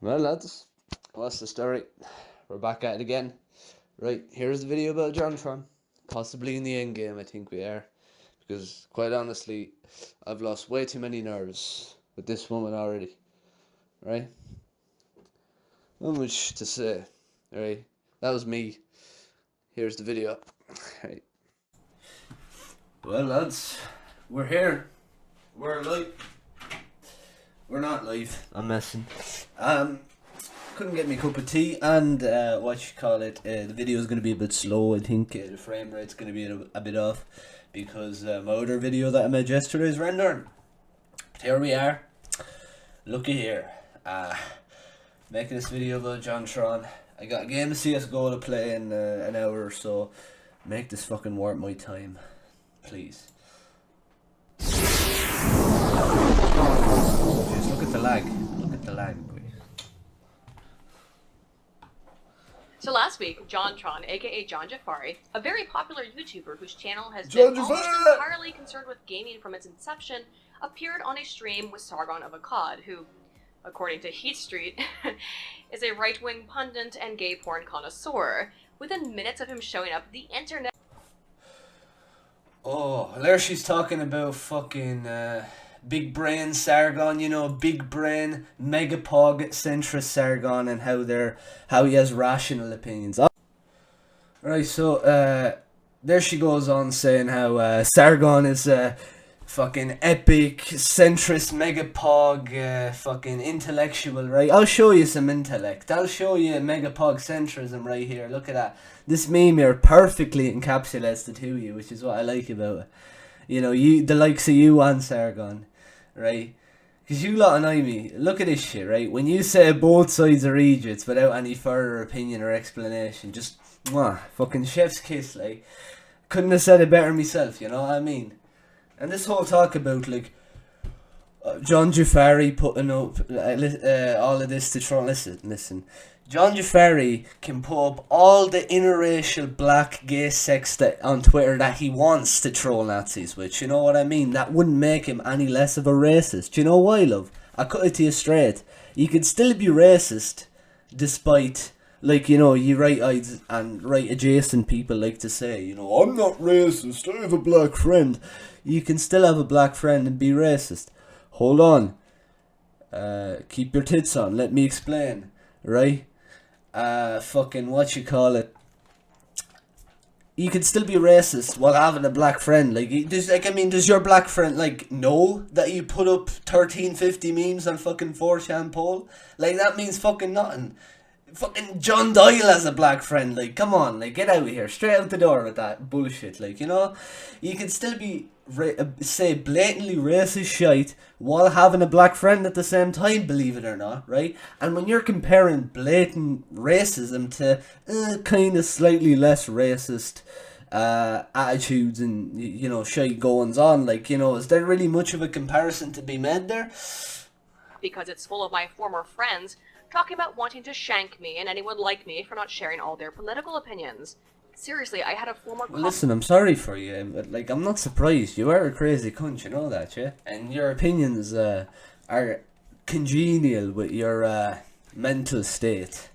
Well, lads, what's the story? We're back at it again. Right, here's the video about Jon Tron. Possibly in the end game, I think we are. Because, quite honestly, I've lost way too many nerves with this woman already. Right? Not much to say. Right? That was me. Here's the video. Right. Well, lads, we're here. We're live. We're not live. I'm messing. Couldn't get me a cup of tea, and the video is going to be a bit slow. I think the frame rate's going to be a bit off because my other video that I made yesterday is rendering. But here we are. Looky here. Making this video about Jon Tron. I got a game of CSGO to play in an hour or so. Make this fucking worth my time, please. Just look at the lag. Look at the lag, boy. So last week, Jon Tron, aka Jon Jafari, a very popular YouTuber whose channel has been almost entirely concerned with gaming from its inception, appeared on a stream with Sargon of Akkad, who, according to Heat Street, is a right-wing pundit and gay porn connoisseur. Within minutes of him showing up, the internet... Oh, there she's talking about fucking big brain Sargon, you know, big brain megapog centrist Sargon, and how he has rational opinions. Right, so there she goes on saying how Sargon is fucking epic centrist megapog fucking intellectual, right? I'll show you some intellect. I'll show you megapog centrism right here. Look at that. This meme here perfectly encapsulates the two of you, which is what I like about it. You know, the likes of you and Sargon, right? Because you lot annoy me. Look at this shit, right? When you say both sides are idiots without any further opinion or explanation, just, fucking chef's kiss, like. Couldn't have said it better myself, you know what I mean? And this whole talk about, like, Jon Jafari putting up all of this to Tron. Listen. Jon Jafari can put up all the interracial black gay sex on Twitter that he wants to troll Nazis with. You know what I mean? That wouldn't make him any less of a racist. Do you know why, love? I cut it to you straight. You can still be racist despite, like, you know, you right-eyed and right-adjacent people like to say, you know, I'm not racist, I have a black friend. You can still have a black friend and be racist. Hold on. Keep your tits on. Let me explain. Right? Fucking what you call it. You can still be racist while having a black friend. Does your black friend, like, know that you put up 1350 memes on fucking 4chan poll? Like, that means fucking nothing. Fucking John Doyle has a black friend. Like, come on, like, get out of here. Straight out the door with that bullshit. Like, you know? You can still be, say, blatantly racist shite while having a black friend at the same time, believe it or not, right? And when you're comparing blatant racism to kind of slightly less racist attitudes and, you know, shite goings on, like, you know, is there really much of a comparison to be made there? Because it's full of my former friends talking about wanting to shank me and anyone like me for not sharing all their political opinions. Seriously, I had a former... Well, listen, I'm sorry for you, but, like, I'm not surprised. You are a crazy cunt, you know that, yeah? And your opinions are congenial with your mental state.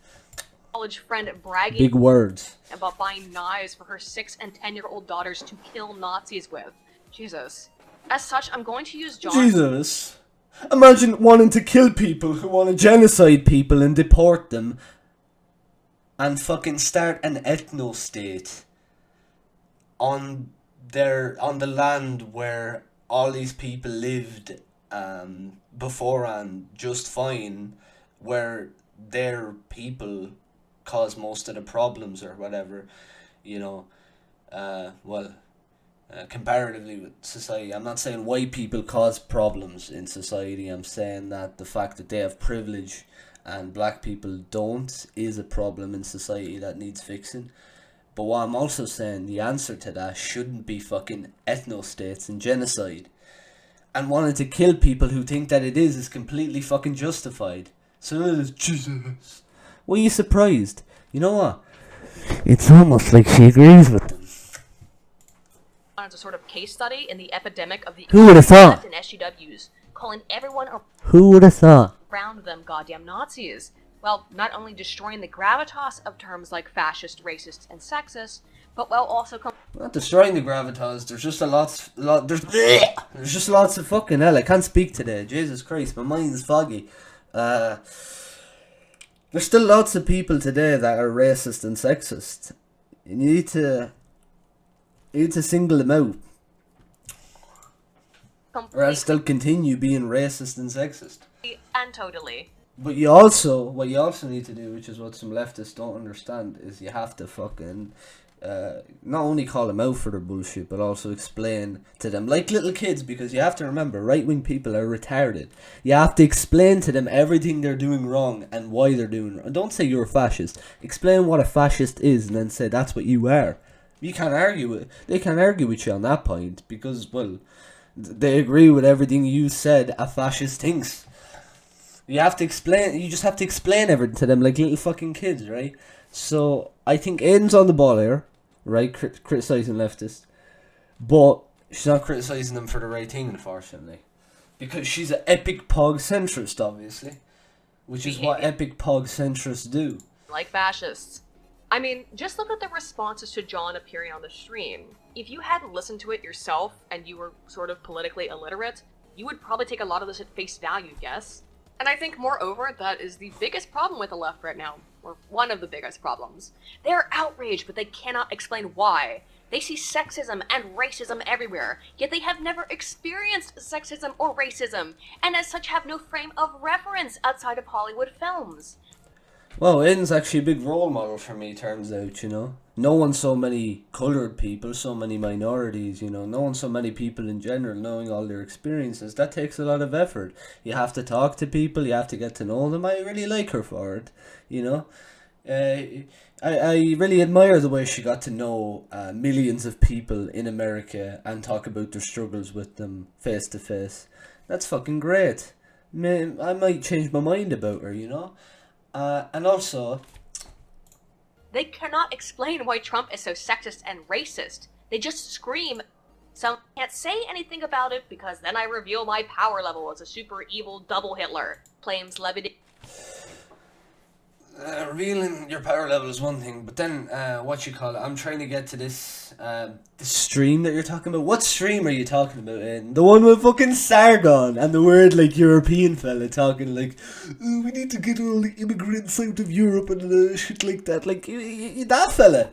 College friend bragging... Big words. ...about buying knives for her 6 and 10-year-old daughters to kill Nazis with. Jesus. As such, I'm going to use Jon... Jesus. Imagine wanting to kill people who want to genocide people and deport them and fucking start an ethno-state on the land where all these people lived beforehand just fine, where their people cause most of the problems or whatever, you know, comparatively with society. I'm not saying white people cause problems in society. I'm saying that the fact that they have privilege and black people don't is a problem in society that needs fixing. But what I'm also saying, the answer to that shouldn't be fucking ethno-states and genocide. And wanting to kill people who think that it is completely fucking justified. So, Jesus. Were you surprised? You know what? It's almost like she agrees with them. As a sort of case study in the epidemic of the Who would have thought? and SGWs, calling everyone... Who would have thought? around them goddamn Nazis, while not only destroying the gravitas of terms like fascist, racist, and sexist, but while also not destroying the gravitas. There's just there's just lots of fucking hell. I can't speak today. Jesus Christ, my mind's foggy. There's still lots of people today that are racist and sexist. And you need to single them out, or else they'll continue being racist and sexist. And totally. But what you also need to do, which is what some leftists don't understand, is you have to fucking not only call them out for their bullshit, but also explain to them, like little kids, because you have to remember, right-wing people are retarded. You have to explain to them everything they're doing wrong and why they're doing wrong. Don't say you're a fascist. Explain what a fascist is, and then say that's what you are. You can't argue with. They can't argue with you on that point because, well, they agree with everything you said a fascist thinks. You have to explain. You just have to explain everything to them like little fucking kids, right? So I think Aiden's on the ball here, right? Criticizing leftists, but she's not criticizing them for the right thing, unfortunately, because she's an epic pog centrist, obviously, which is what epic pog centrists do. Like fascists. I mean, just look at the responses to Jon appearing on the stream. If you hadn't listened to it yourself and you were sort of politically illiterate, you would probably take a lot of this at face value, yes? And I think, moreover, that is the biggest problem with the left right now, or one of the biggest problems. They're outraged, but they cannot explain why. They see sexism and racism everywhere, yet they have never experienced sexism or racism, and as such have no frame of reference outside of Hollywood films. Well, Aiden's actually a big role model for me, turns out, you know. Knowing so many coloured people, so many minorities, you know, knowing so many people in general, knowing all their experiences, that takes a lot of effort. You have to talk to people, you have to get to know them. I really like her for it, you know. I really admire the way she got to know millions of people in America and talk about their struggles with them face to face. That's fucking great. Man, I might change my mind about her, you know. And also, they cannot explain why Trump is so sexist and racist. They just scream, so I can't say anything about it because then I reveal my power level as a super evil double Hitler, claims Levy. Revealing your power level is one thing, but then, I'm trying to get to this stream that you're talking about. What stream are you talking about, Aidan? The one with fucking Sargon and the weird, like, European fella talking like, oh, we need to get all the immigrants out of Europe and shit like that. Like, that fella.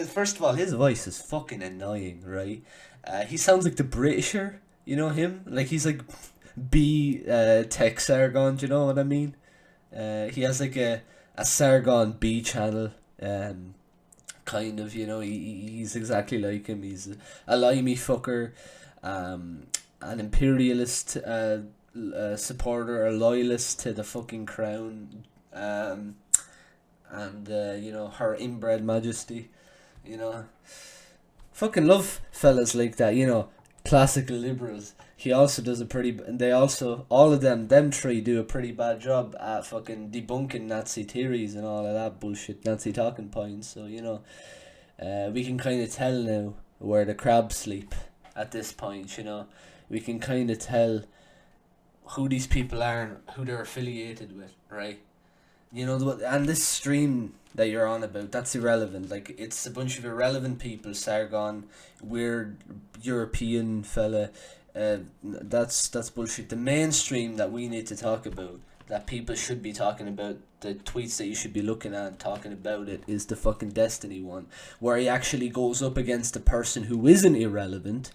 First of all, his voice is fucking annoying, right? He sounds like the Britisher, you know him? Like, he's like Tech Sargon, do you know what I mean? He has like a Sargon B channel, kind of, you know, he's exactly like him. He's a limey fucker, an imperialist supporter, a loyalist to the fucking crown, and you know, her inbred majesty, you know. Fucking love fellas like that, you know, classical liberals. He also does all of them three do a pretty bad job at fucking debunking Nazi theories and all of that bullshit, Nazi talking points. So, you know, we can kind of tell now where the crabs sleep at this point, you know. We can kind of tell who these people are and who they're affiliated with, right? You know, and this stream that you're on about, that's irrelevant. Like, it's a bunch of irrelevant people. Sargon, weird European fella. That's bullshit. The mainstream that we need to talk about, that people should be talking about, the tweets that you should be looking at and talking about it, is the fucking Destiny one, where he actually goes up against a person who isn't irrelevant,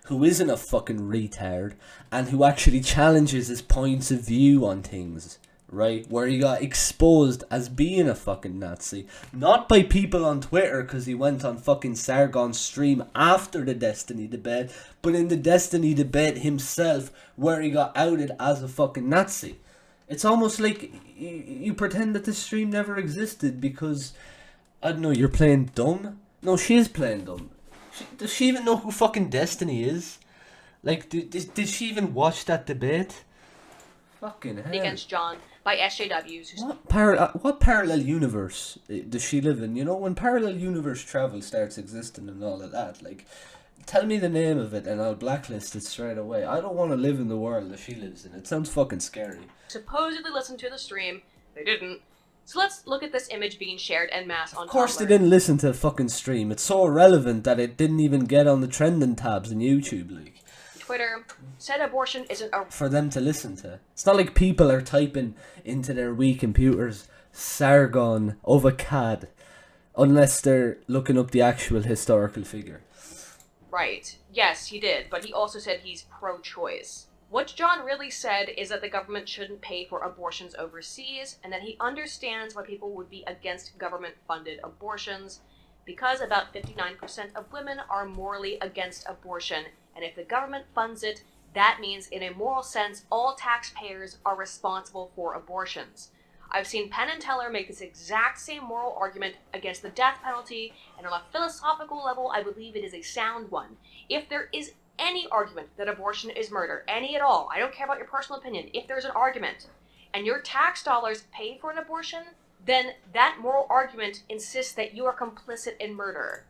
who isn't a fucking retard, and who actually challenges his points of view on things. Right, where he got exposed as being a fucking Nazi, not by people on Twitter because he went on fucking Sargon's stream after the Destiny debate, but in the Destiny debate himself, where he got outed as a fucking Nazi. It's almost like you pretend that this stream never existed because, I don't know, you're playing dumb? No, she is playing dumb. Does she even know who fucking Destiny is? Like, did she even watch that debate? Fucking hell. Against Jon by SJWs. What parallel universe does she live in? You know, when parallel universe travel starts existing and all of that, like, Tell me the name of it and I'll blacklist it straight away. I don't want to live in the world that she lives in. It sounds fucking scary. Supposedly listened to the stream. They didn't. So let's look at this image being shared en masse on Tumblr. Of course they didn't listen to the fucking stream. It's so irrelevant that it didn't even get on the trending tabs in YouTube, like. Twitter said abortion isn't a... For them to listen to. It's not like people are typing into their wee computers Sargon of Akkad unless they're looking up the actual historical figure. Right. Yes, he did, but he also said he's pro-choice. What Jon really said is that the government shouldn't pay for abortions overseas, and that he understands why people would be against government-funded abortions, because about 59% of women are morally against abortion, and if the government funds it, that means in a moral sense, all taxpayers are responsible for abortions. I've seen Penn and Teller make this exact same moral argument against the death penalty, and on a philosophical level, I believe it is a sound one. If there is any argument that abortion is murder, any at all, I don't care about your personal opinion, if there's an argument, and your tax dollars pay for an abortion, then that moral argument insists that you are complicit in murder.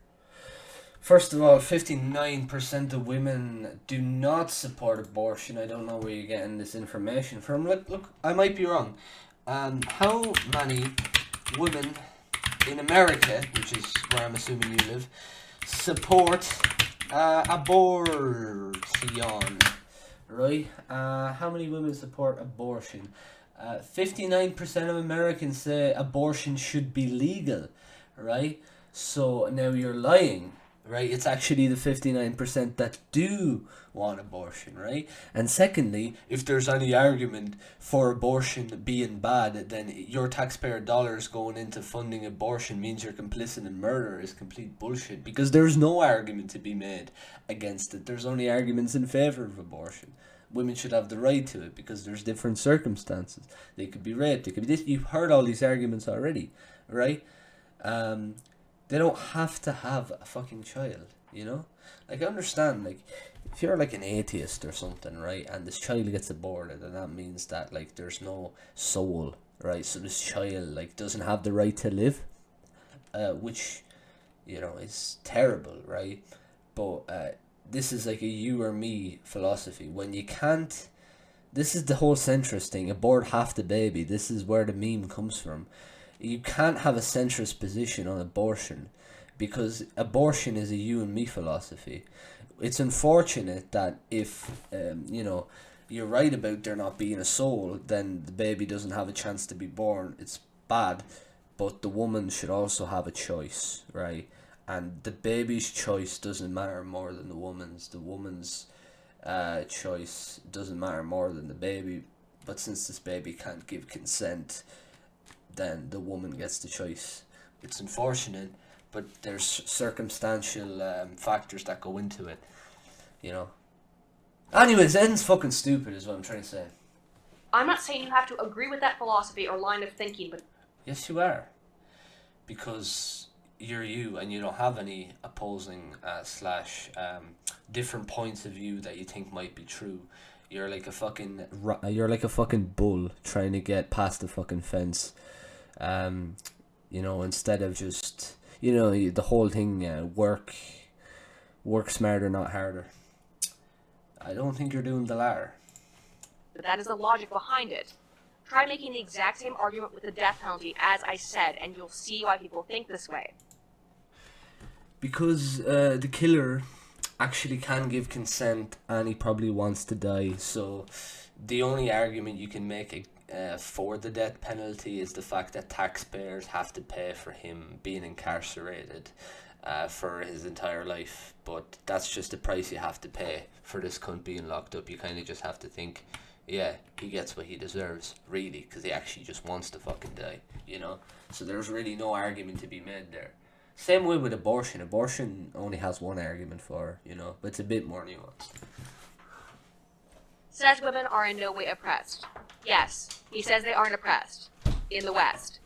First of all, 59% of women do not support abortion. I don't know where you're getting this information from. Look, I might be wrong. How many women in America, which is where I'm assuming you live, support abortion? Right? How many women support abortion? 59% of Americans say abortion should be legal, right? So now you're lying, right? It's actually the 59% that do want abortion, right? And secondly, if there's any argument for abortion being bad, then your taxpayer dollars going into funding abortion means you're complicit in murder is complete bullshit, because there's no argument to be made against it. There's only arguments in favor of abortion. Women should have the right to it because there's different circumstances. They could be raped, they could be this. You've heard all these arguments already, right? They don't have to have a fucking child, you know? Like, I understand, like, if you're like an atheist or something, right, and this child gets aborted, and that means that, like, there's no soul, right? So this child, like, doesn't have the right to live, which, you know, is terrible, right? But this is like a you or me philosophy. When you can't, this is the whole centrist thing, abort half the baby. This is where the meme comes from. You can't have a centrist position on abortion because abortion is a you and me philosophy. It's unfortunate that if, you know, you're right about there not being a soul, then the baby doesn't have a chance to be born. It's bad, but the woman should also have a choice, right? And the baby's choice doesn't matter more than the woman's. The woman's choice doesn't matter more than the baby. But since this baby can't give consent, then the woman gets the choice. It's unfortunate, but there's circumstantial factors that go into it, you know. Anyways, N's fucking stupid is what I'm trying to say. I'm not saying you have to agree with that philosophy or line of thinking, but... Yes, you are. Because you're you and you don't have any opposing different points of view that you think might be true. You're like a fucking bull trying to get past the fucking fence. You know, instead of just, you know, the whole thing, work smarter, not harder. I don't think you're doing the latter. But that is the logic behind it. Try making the exact same argument with the death penalty as I said, and you'll see why people think this way. Because the killer actually can give consent and he probably wants to die, so the only argument you can make for the death penalty is the fact that taxpayers have to pay for him being incarcerated for his entire life. But that's just the price you have to pay for this cunt being locked up. You kind of just have to think, yeah, he gets what he deserves, really, because he actually just wants to fucking die, you know? So there's really no argument to be made there. Same way with abortion. Abortion only has one argument for, you know, but it's a bit more nuanced. Says women are in no way oppressed. Yes, he says they aren't oppressed. In the West.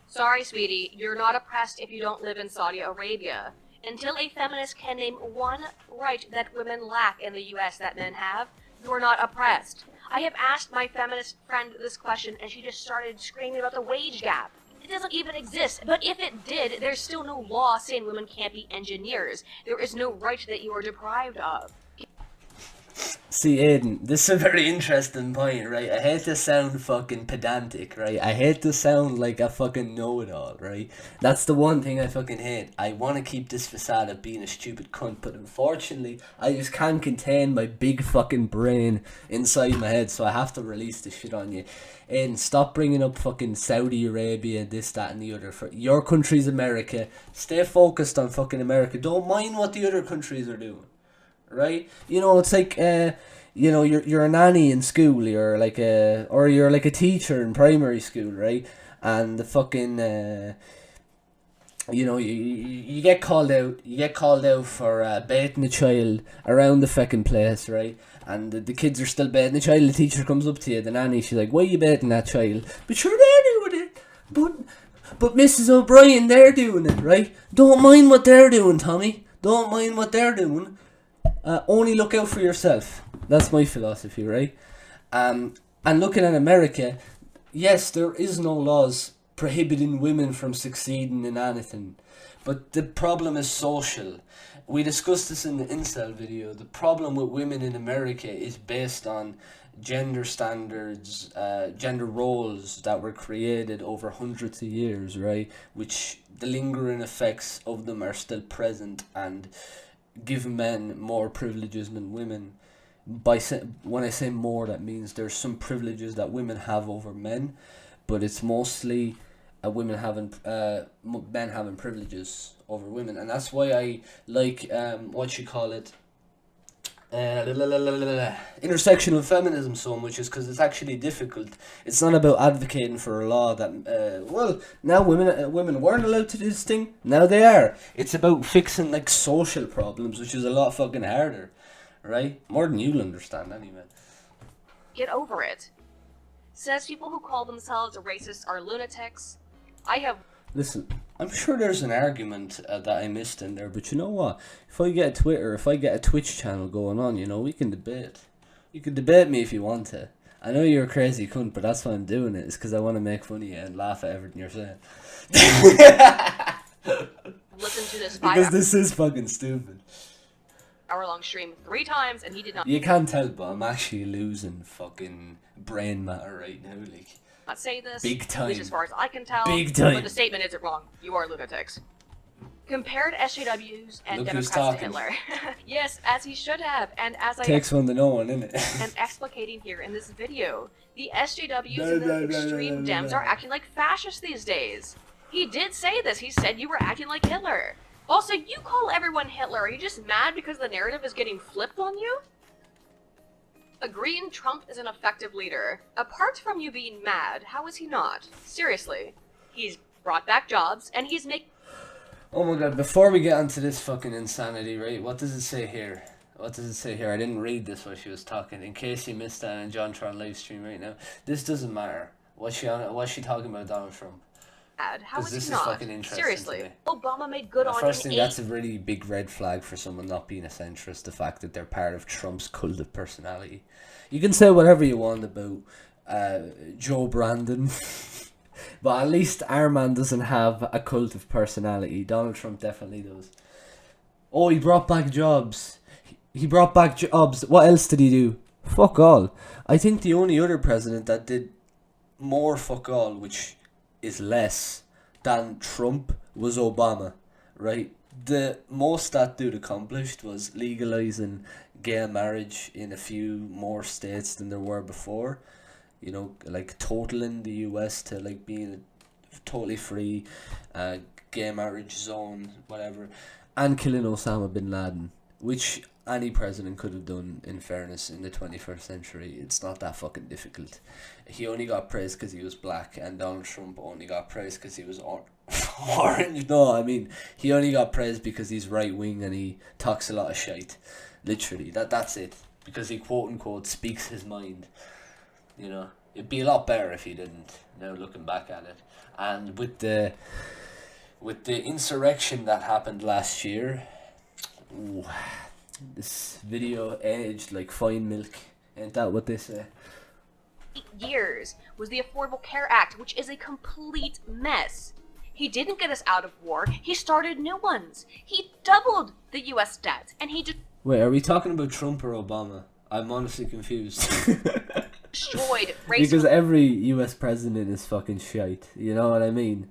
Sorry, sweetie, you're not oppressed if you don't live in Saudi Arabia. Until a feminist can name one right that women lack in the US that men have, you're not oppressed. I have asked my feminist friend this question and she just started screaming about the wage gap. It doesn't even exist. But if it did, there's still no law saying women can't be engineers. There is no right that you are deprived of. See, Aiden, this is a very interesting point, right? I hate to sound fucking pedantic, right? I hate to sound like a fucking know-it-all, right? That's the one thing I fucking hate. I want to keep this facade of being a stupid cunt, but unfortunately, I just can't contain my big fucking brain inside my head, so I have to release this shit on you. Aiden, stop bringing up fucking Saudi Arabia, this, that, and the other. For your country's America. Stay focused on fucking America. Don't mind what the other countries are doing. Right, you know, it's like you know, you're a nanny in school, you're like or you're like a teacher in primary school, right? And the fucking you know, you get called out for baiting a child around the fucking place, right? And the kids are still baiting the child. The teacher comes up to you, the nanny, she's like, "Why are you baiting that child?" "But sure, they're doing it." But Mrs. O'Brien, they're doing it, right? Don't mind what they're doing, Tommy. Don't mind what they're doing. Only look out for yourself. That's my philosophy, right? And looking at America, yes, there is no laws prohibiting women from succeeding in anything, but the problem is social. We discussed this in the incel video. The problem with women in America is based on gender standards, gender roles that were created over hundreds of years, right? Which the lingering effects of them are still present and give men more privileges than women. When I say more, that means there's some privileges that women have over men, but it's mostly men having privileges over women, and that's why I like intersectional feminism so much, is because it's actually difficult. It's not about advocating for a law that now women weren't allowed to do this thing, now they are. It's about fixing like social problems, which is a lot fucking harder, right? More than you'll understand anyway. Get over it. Says people who call themselves racists are lunatics. Listen, I'm sure there's an argument that I missed in there, but you know what? If I get a Twitch channel going on, you know, we can debate. You can debate me if you want to. I know you're a crazy cunt, but that's why I'm doing it. It's because I want to make fun of you and laugh at everything you're saying. Listen to this because this is fucking stupid. Hour-long stream 3 times, and he did not. You can't tell, but I'm actually losing fucking brain matter right now, like. Not say this, big time. At least as far as I can tell. Big time. But the statement isn't wrong. You are lunatics. Compared SJWs and Look Democrats to Hitler. Yes, as he should have, and as I takes one to know one, innit? am explicating here in this video. The SJWs and the extreme Dems are acting like fascists these days. He did say this. He said you were acting like Hitler. Also, you call everyone Hitler. Are you just mad because the narrative is getting flipped on you? Agreeing Trump is an effective leader. Apart from you being mad, how is he not? Seriously. He's brought back jobs, and he's making... Oh my god, before we get onto this fucking insanity, right, what does it say here? What does it say here? I didn't read this while she was talking. In case you missed that on Jon Tron live stream right now. This doesn't matter. What's she talking about Donald Trump? How is this he not? Fucking interesting. Seriously. Obama made good on first thing, that's a really big red flag for someone not being a centrist, the fact that they're part of Trump's cult of personality. You can say whatever you want about Joe Brandon, but at least our man doesn't have a cult of personality. Donald Trump definitely does. Oh, he brought back jobs. He brought back jobs. What else did he do? Fuck all. I think the only other president that did more fuck all, which is less than Trump, was Obama, right? The most that dude accomplished was legalizing gay marriage in a few more states than there were before. You know, like totaling the US to like being a totally free gay marriage zone, whatever, and killing Osama bin Laden, which any president could have done, in fairness, in the 21st century. It's not that fucking difficult. He only got praised because he was black, and Donald Trump only got praised because he was orange. No, I mean, he only got praised because he's right wing and he talks a lot of shite. Literally, that's it. Because he quote unquote speaks his mind. You know, it'd be a lot better if he didn't. Now looking back at it, and with the insurrection that happened last year, ooh, this video aged like fine milk. Ain't that what they say? years was the Affordable Care Act, which is a complete mess. He didn't get us out of war. He started new ones. He doubled the U.S. debt, and he Wait, are we talking about Trump or Obama? I'm honestly confused. destroyed race. Because every U.S. president is fucking shite. You know what I mean?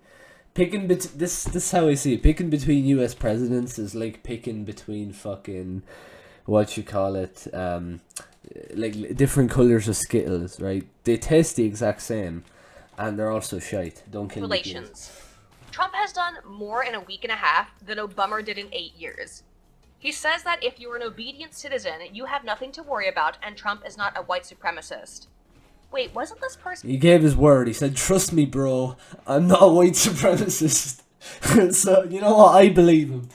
This is how I see it. Picking between U.S. presidents is like picking between fucking what you call it, like different colors of Skittles, right? They taste the exact same, and they're also shite. Don't kill me, Relations. Trump has done more in a week and a half than Obama did in 8 years. He says that if you're an obedient citizen, you have nothing to worry about, and Trump is not a white supremacist. Wait, wasn't this person... He gave his word. He said, "Trust me, bro. I'm not a white supremacist." So, you know what? I believe him.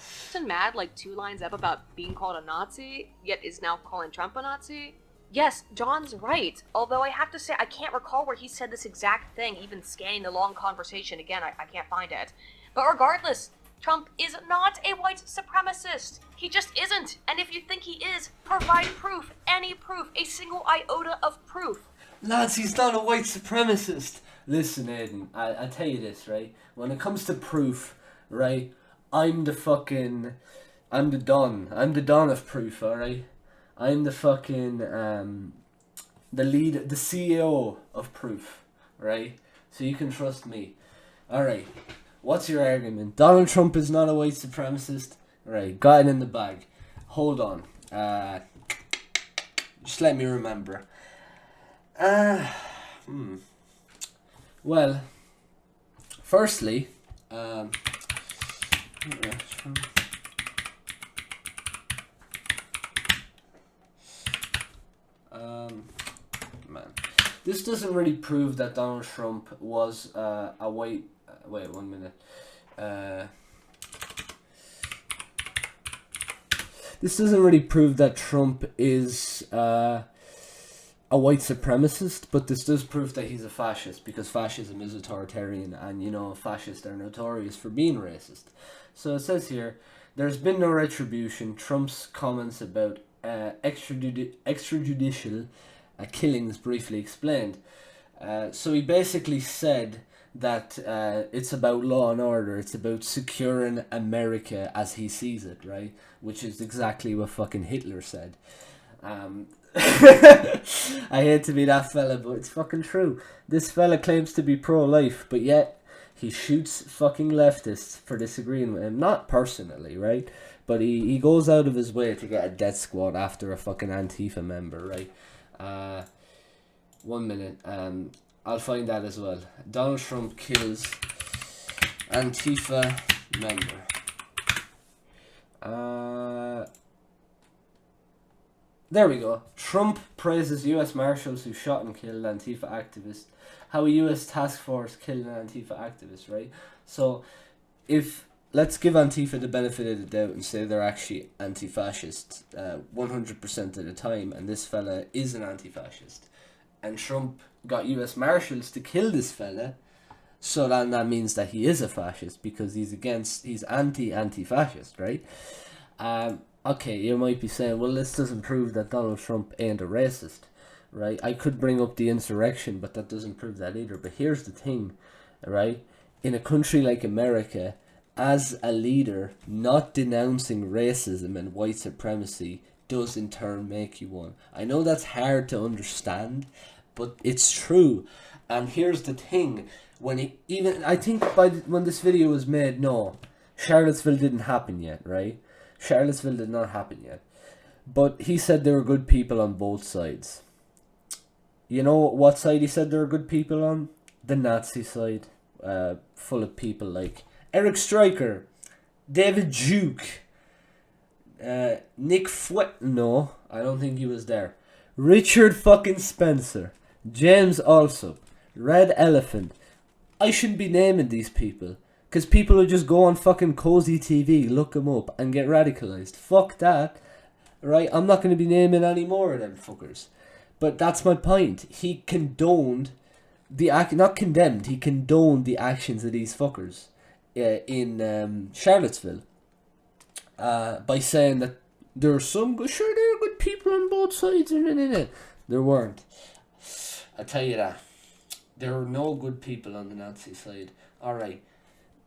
mad like 2 lines up about being called a Nazi, yet is now calling Trump a Nazi? Yes, John's right. Although I have to say, I can't recall where he said this exact thing, even scanning the long conversation again, I can't find it. But regardless, Trump is not a white supremacist. He just isn't. And if you think he is, provide proof. Any proof. A single iota of proof. Lads, he's not a white supremacist. Listen, Aiden, I tell you this, right? When it comes to proof, right, I'm the Don. I'm the Don of proof, alright? I'm the fucking, the CEO of proof, right? So you can trust me. Alright, what's your argument? Donald Trump is not a white supremacist? Right, got it in the bag. Hold on. Just let me remember. Well, firstly, man, this doesn't really prove that Donald Trump was a white. Wait 1 minute. This doesn't really prove that Trump is a white supremacist, but this does prove that he's a fascist, because fascism is authoritarian, and you know, fascists are notorious for being racist. So it says here, there's been no retribution. Trump's comments about extrajudicial killings briefly explained. So he basically said that it's about law and order, it's about securing America as he sees it, right? Which is exactly what fucking Hitler said. I hate to be that fella, but it's fucking true. This fella claims to be pro-life, but yet he shoots fucking leftists for disagreeing with him. Not personally, right? But he goes out of his way to get a death squad after a fucking Antifa member, right? 1 minute. I'll find that as well. Donald Trump kills Antifa member. There we go. Trump praises U.S. Marshals who shot and killed Antifa activists. How a U.S. task force killed an Antifa activist, right? So, let's give Antifa the benefit of the doubt and say they're actually anti-fascist 100% of the time, and this fella is an anti-fascist. And Trump got U.S. Marshals to kill this fella, so then that means that he is a fascist, because he's anti-fascist, right? Okay, you might be saying, well, this doesn't prove that Donald Trump ain't a racist, right? I could bring up the insurrection, but that doesn't prove that either. But here's the thing, right? In a country like America, as a leader, not denouncing racism and white supremacy does in turn make you one. I know that's hard to understand, but it's true. And here's the thing, when this video was made, no, Charlottesville didn't happen yet, right? Charlottesville did not happen yet. But he said there were good people on both sides. You know what side he said there were good people on? The Nazi side. Full of people like Eric Stryker, David Duke, Nick no, I don't think he was there. Richard fucking Spencer, James Alsop, Red Elephant. I shouldn't be naming these people, because people will just go on fucking Cozy TV, look them up, and get radicalized. Fuck that. Right? I'm not going to be naming any more of them fuckers. But that's my point. He condoned not condemned, he condoned the actions of these fuckers in Charlottesville. By saying that there are some good, sure, there are good people on both sides. There weren't. I tell you that. There were no good people on the Nazi side. Alright.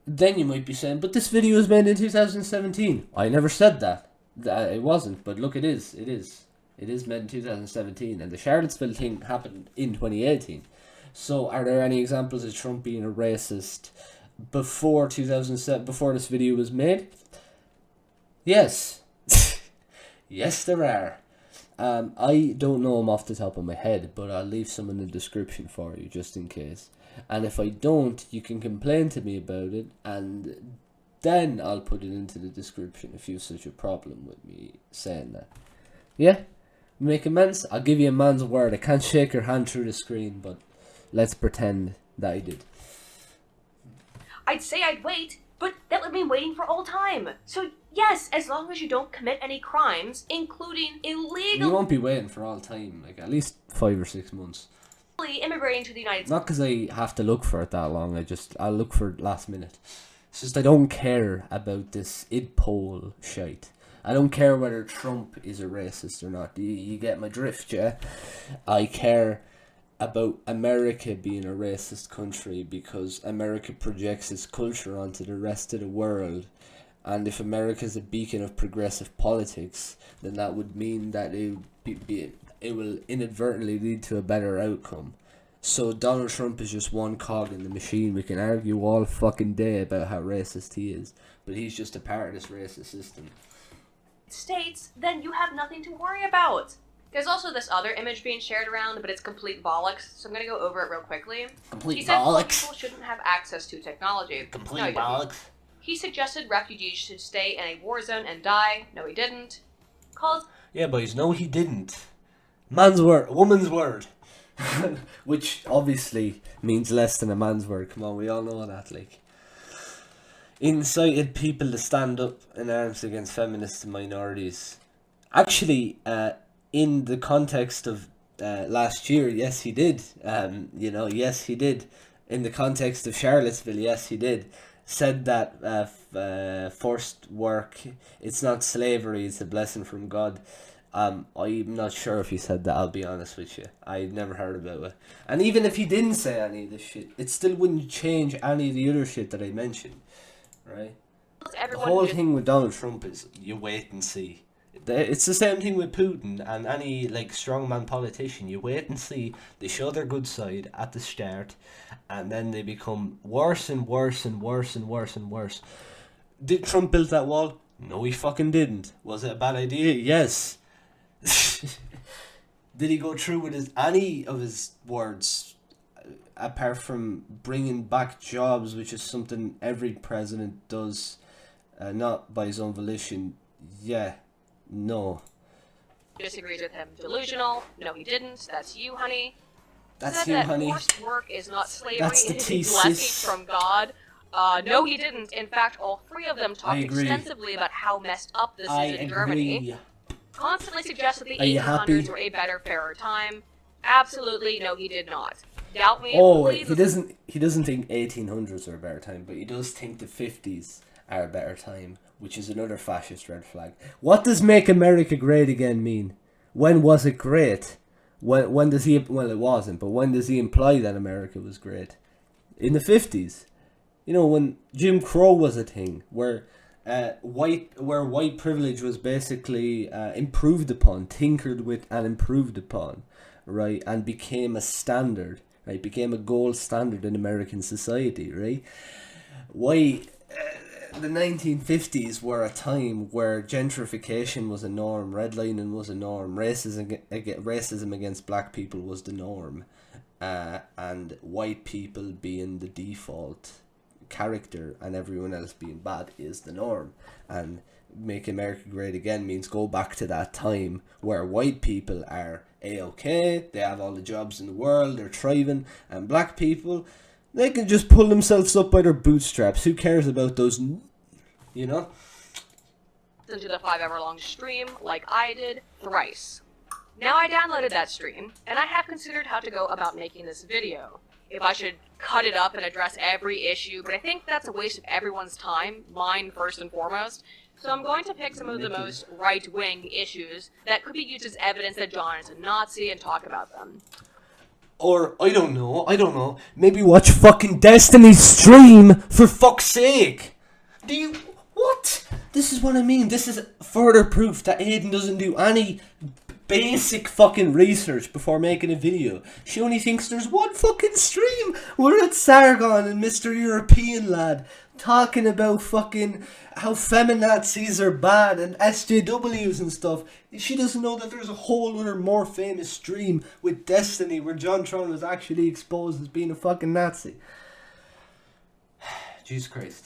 Then you might be saying, but this video was made in 2017. I never said that. It wasn't, but look, it is. It is. It is made in 2017, and the Charlottesville thing happened in 2018. So, are there any examples of Trump being a racist before 2007, before this video was made? Yes. Yes, there are. I don't know them off the top of my head, but I'll leave some in the description for you, just in case. And if I don't, you can complain to me about it, and then I'll put it into the description if you have such a problem with me saying that. Yeah? Make amends? I'll give you a man's word. I can't shake your hand through the screen, but let's pretend that I did. I'd say I'd wait, but that would mean waiting for all time. So yes, as long as you don't commit any crimes, including illegal... You won't be waiting for all time, like at least 5 or 6 months. ...immigrating to the United States. Not because I have to look for it that long, I'll look for it last minute. It's just I don't care about this id poll shite. I don't care whether Trump is a racist or not. You get my drift, yeah? I care about America being a racist country because America projects its culture onto the rest of the world. And if America is a beacon of progressive politics, then that would mean that it will inadvertently lead to a better outcome. So Donald Trump is just one cog in the machine. We can argue all fucking day about how racist he is, but he's just a part of this racist system. States, then you have nothing to worry about. There's also this other image being shared around, but it's complete bollocks, so I'm going to go over it real quickly. Complete bollocks? He said bollocks? people shouldn't have access to technology. Complete bollocks? He suggested refugees should stay in a war zone and die. No, he didn't. Called... Yeah, boys, no, he didn't. Man's word, woman's word. Which obviously means less than a man's word. Come on, we all know that, like. Incited people to stand up in arms against feminists and minorities. Actually, in the context of last year, yes, he did. Yes, he did. In the context of Charlottesville, yes, he did. Said that forced work, it's not slavery, it's a blessing from God. I'm not sure if he said that, I'll be honest with you. I've never heard about it. And even if he didn't say any of this shit, it still wouldn't change any of the other shit that I mentioned. Right? The whole thing with Donald Trump is you wait and see. It's the same thing with Putin and any like strongman politician. You wait and see. They show their good side at the start, and then they become worse and worse and worse and worse and worse. Did Trump build that wall? No, he fucking didn't. Was it a bad idea? Yes. Did he go through with any of his words? Apart from bringing back jobs, which is something every president does, not by his own volition. Yeah, no. Disagrees with him. Delusional. No, he didn't. That's you, honey. That's you, honey. Forced work is not slavery. That's the it is a thesis. blessing from God. No, he didn't. In fact, all three of them talked extensively about how messed up this is in Germany. Constantly suggested the 1800s were a better, fairer time. Absolutely, no, he did not. Doubt me. Oh, he doesn't think 1800s are a better time, but he does think the 50s are a better time, which is another fascist red flag. What does make America great again mean? When was it great? When does he? Well, it wasn't, but when does he imply that America was great? In the 50s, you know, when Jim Crow was a thing, where white privilege was basically improved upon, tinkered with, and improved upon, right, and became a standard. Right, became a gold standard in American society, right? Why the 1950s were a time where gentrification was a norm, redlining was a norm, racism against black people was the norm, and white people being the default character and everyone else being bad is the norm. And make America great again means go back to that time where white people are A-okay, they have all the jobs in the world, they're thriving, and black people, they can just pull themselves up by their bootstraps. Who cares about those, you know? Into the 5-hour-long stream, like I did, thrice. Now I downloaded that stream, and I have considered how to go about making this video. If I should cut it up and address every issue, but I think that's a waste of everyone's time, mine first and foremost. So I'm going to pick some of the most right-wing issues that could be used as evidence that Jon is a Nazi and talk about them. Or, I don't know, maybe watch fucking Destiny's stream, for fuck's sake! What? This is what I mean, this is further proof that Aiden doesn't do any basic fucking research before making a video. She only thinks there's one fucking stream where it's Sargon and Mr. European Lad talking about fucking how feminazis are bad and SJWs and stuff. She doesn't know that there's a whole other more famous stream with Destiny where Jon Tron was actually exposed as being a fucking Nazi. Jesus Christ.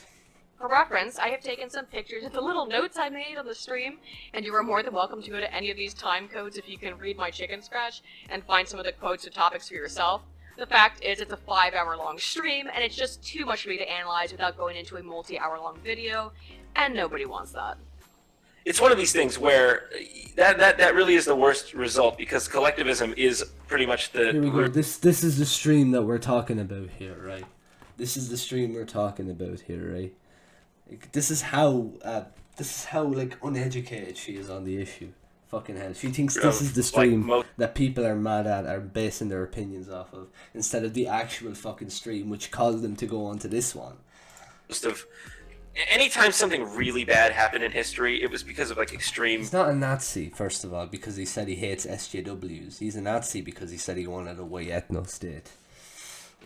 For reference, I have taken some pictures of the little notes I made on the stream, and you are more than welcome to go to any of these time codes if you can read my chicken scratch and find some of the quotes or topics for yourself. The fact is, it's a 5-hour-long stream, and it's just too much for me to analyze without going into a multi-hour-long video, and nobody wants that. It's one of these things where that really is the worst result, because collectivism is pretty much the... Here we go. This is the stream that we're talking about here, right? This is the stream we're talking about here, right? This is how like uneducated she is on the issue. Fucking hell. She thinks this is the stream that people are mad at, are basing their opinions off of, instead of the actual fucking stream which caused them to go on to this one. Anytime something really bad happened in history, it was because of like extreme... He's not a Nazi, first of all, because he said he hates SJWs. He's a Nazi because he said he wanted a white ethno-state.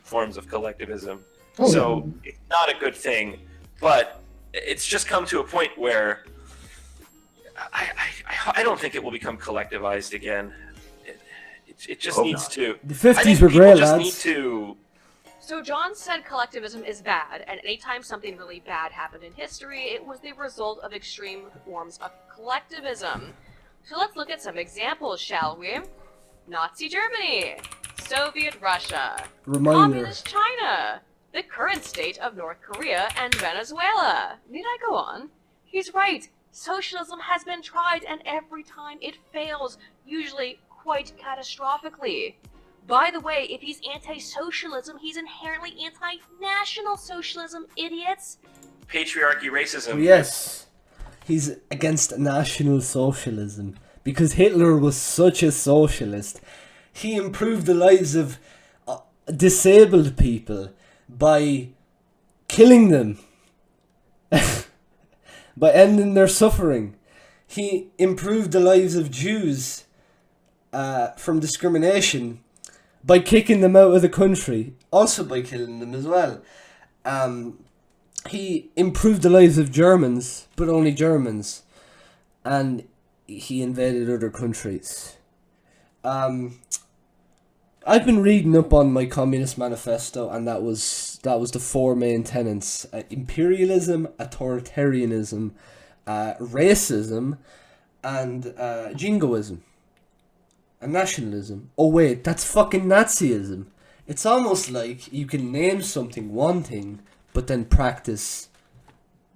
Forms of collectivism. So, it's not a good thing, but it's just come to a point where I don't think it will become collectivized again. It just needs to. The 50s were great, lads. Need to. So John said collectivism is bad, and anytime something really bad happened in history, it was the result of extreme forms of collectivism. So let's look at some examples, shall we? Nazi Germany, Soviet Russia, Communist China, the current state of North Korea, and Venezuela. Need I go on? He's right. Socialism has been tried, and every time it fails, usually quite catastrophically. By the way, if he's anti-socialism, he's inherently anti-national socialism, idiots. Patriarchy, racism. Yes, he's against national socialism, because Hitler was such a socialist. He improved the lives of disabled people by killing them, by ending their suffering. He improved the lives of Jews from discrimination by kicking them out of the country, also by killing them as well. He improved the lives of Germans, but only Germans, and he invaded other countries. I've been reading up on my Communist Manifesto, and that was the 4 main tenets: imperialism, authoritarianism, racism, and jingoism, and nationalism. Oh wait, that's fucking Nazism. It's almost like you can name something one thing, but then practice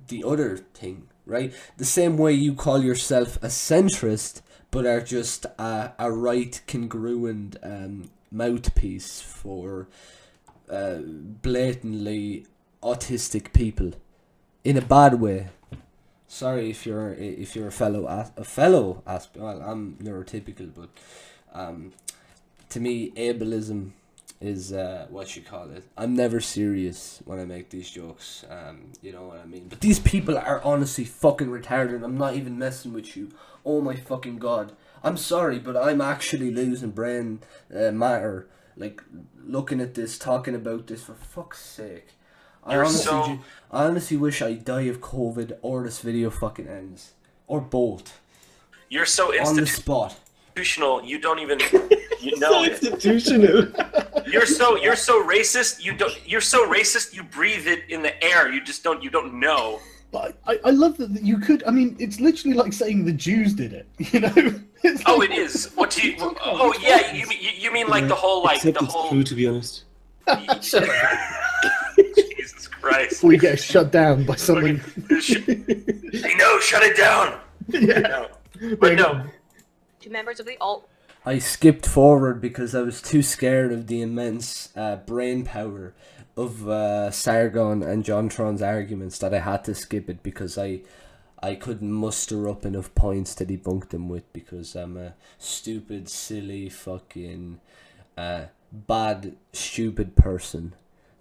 the other thing, right? The same way you call yourself a centrist, but are just a right congruent mouthpiece for blatantly autistic people in a bad way. Sorry if you're a fellow well, I'm neurotypical, but to me ableism is what you call it. I'm never serious when I make these jokes, you know what I mean. But these people are honestly fucking retarded. I'm not even messing with you. Oh my fucking god. I'm sorry, but I'm actually losing brain matter, like, looking at this, talking about this, for fuck's sake. I honestly wish I die of COVID or this video fucking ends. Or both. You're so on the spot. Institutional, you don't even you know it. Institutional. You're so racist, you're so racist you breathe it in the air. You don't know. But I love that you could. I mean, it's literally like saying the Jews did it. You know? It's oh, like, it is. What do you? Oh, yeah. You mean like the whole Except it's true, to be honest. Shut up. Jesus Christ. We get shut down by someone. I know. Shut it down. Yeah. No. But no. Two members of the alt. I skipped forward because I was too scared of the immense brain power of Sargon and Jon Tron's arguments that I had to skip it, because I couldn't muster up enough points to debunk them with, because I'm a stupid, silly, fucking bad, stupid person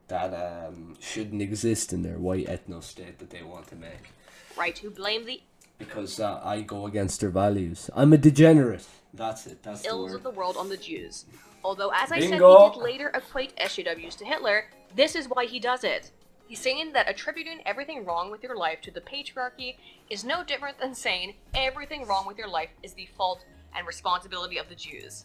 that shouldn't exist in their white ethno-state that they want to make. Right to blame the Because I go against their values. I'm a degenerate. That's it. That's the ills word. of the world on the Jews. Although, as I said, Bingo. he did later equate SJWs to Hitler, this is why he does it. He's saying that attributing everything wrong with your life to the patriarchy is no different than saying everything wrong with your life is the fault and responsibility of the Jews.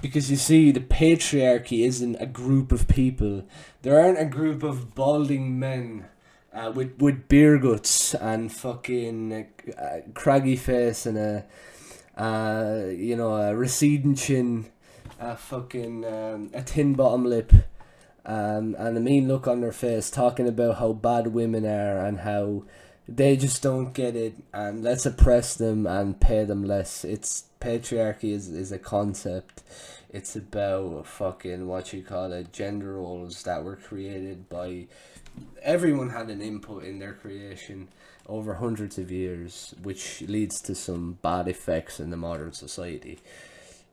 Because you see, the patriarchy isn't a group of people. There aren't a group of balding men with beer guts and fucking craggy face and a receding chin, a thin bottom lip, and a mean look on their face, talking about how bad women are and how they just don't get it, and let's oppress them and pay them less. Patriarchy is a concept. It's about gender roles that were created by everyone had an input in their creation over hundreds of years, which leads to some bad effects in the modern society.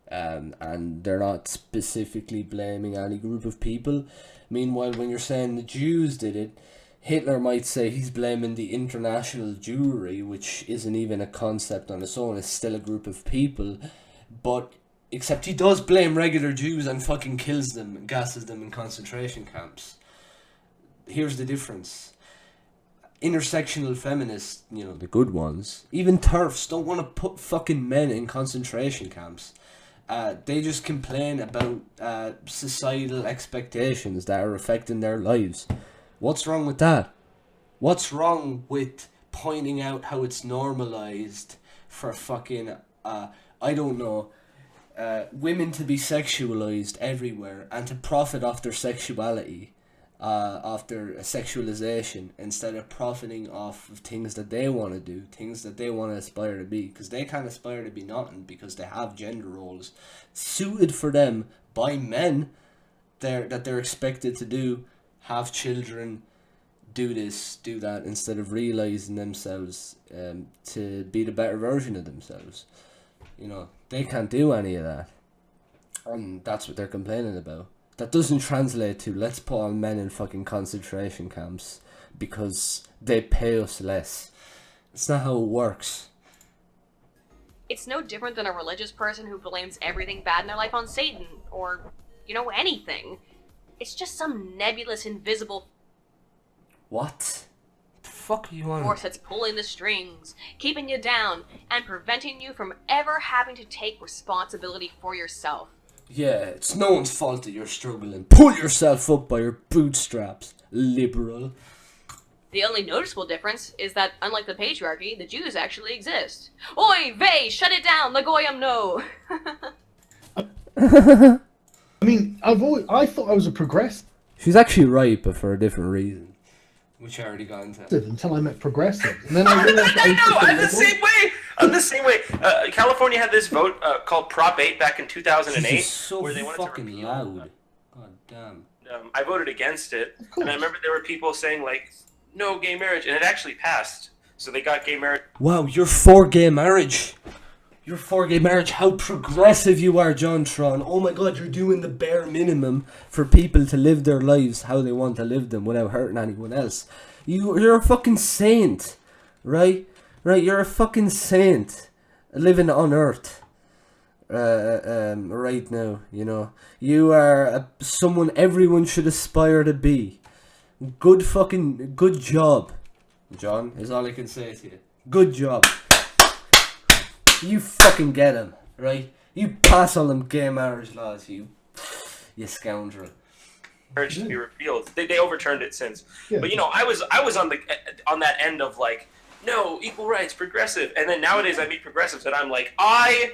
And they're not specifically blaming any group of people. Meanwhile, when you're saying the Jews did it, Hitler might say he's blaming the international Jewry, which isn't even a concept on its own. It's still a group of people, but except he does blame regular Jews and fucking kills them and gasses them in concentration camps. Here's the difference. Intersectional feminists, the good ones, even TERFs, don't want to put fucking men in concentration camps. They just complain about societal expectations that are affecting their lives. What's wrong with that? What's wrong with pointing out how it's normalized for fucking, women to be sexualized everywhere and to profit off their sexuality, off their sexualization, instead of profiting off of things that they want to do, things that they want to aspire to be, because they can't aspire to be nothing because they have gender roles suited for them by men that they're expected to do, have children, do this, do that, instead of realizing themselves to be the better version of themselves. They can't do any of that, and that's what they're complaining about. That doesn't translate to let's put all men in fucking concentration camps because they pay us less. It's not how it works. It's no different than a religious person who blames everything bad in their life on Satan, or, anything. It's just some nebulous, invisible What? The fuck are you on? force that's pulling the strings, keeping you down, and preventing you from ever having to take responsibility for yourself. Yeah, it's no one's fault that you're struggling. Pull yourself up by your bootstraps, liberal. The only noticeable difference is that, unlike the patriarchy, the Jews actually exist. Oy vey, shut it down, the goyim no! I mean, I thought I was a progressive She's actually right, but for a different reason, which I already got into. until I met progressives, and then I realized I know. I'm the liberal. same way. I'm the same way. California had this vote called Prop 8 back in 2008, She's so where they wanted to fucking repeal. loud. God damn. I voted against it, Of course. and I remember there were people saying no gay marriage, and it actually passed. So they got gay marriage. Wow, you're for gay marriage. You're for gay marriage. How progressive you are, Jon Tron. Oh my god, you're doing the bare minimum for people to live their lives how they want to live them without hurting anyone else. You're a fucking saint, right? Right, you're a fucking saint living on Earth right now, You are someone everyone should aspire to be. Good job, John, is all I can say to you. Good job. You fucking get him, right? You pass all them gay marriage laws, you scoundrel. Marriage to be repealed. They overturned it since. Yeah. But I was on that end of no, equal rights, progressive, and then nowadays I meet progressives and I'm like, I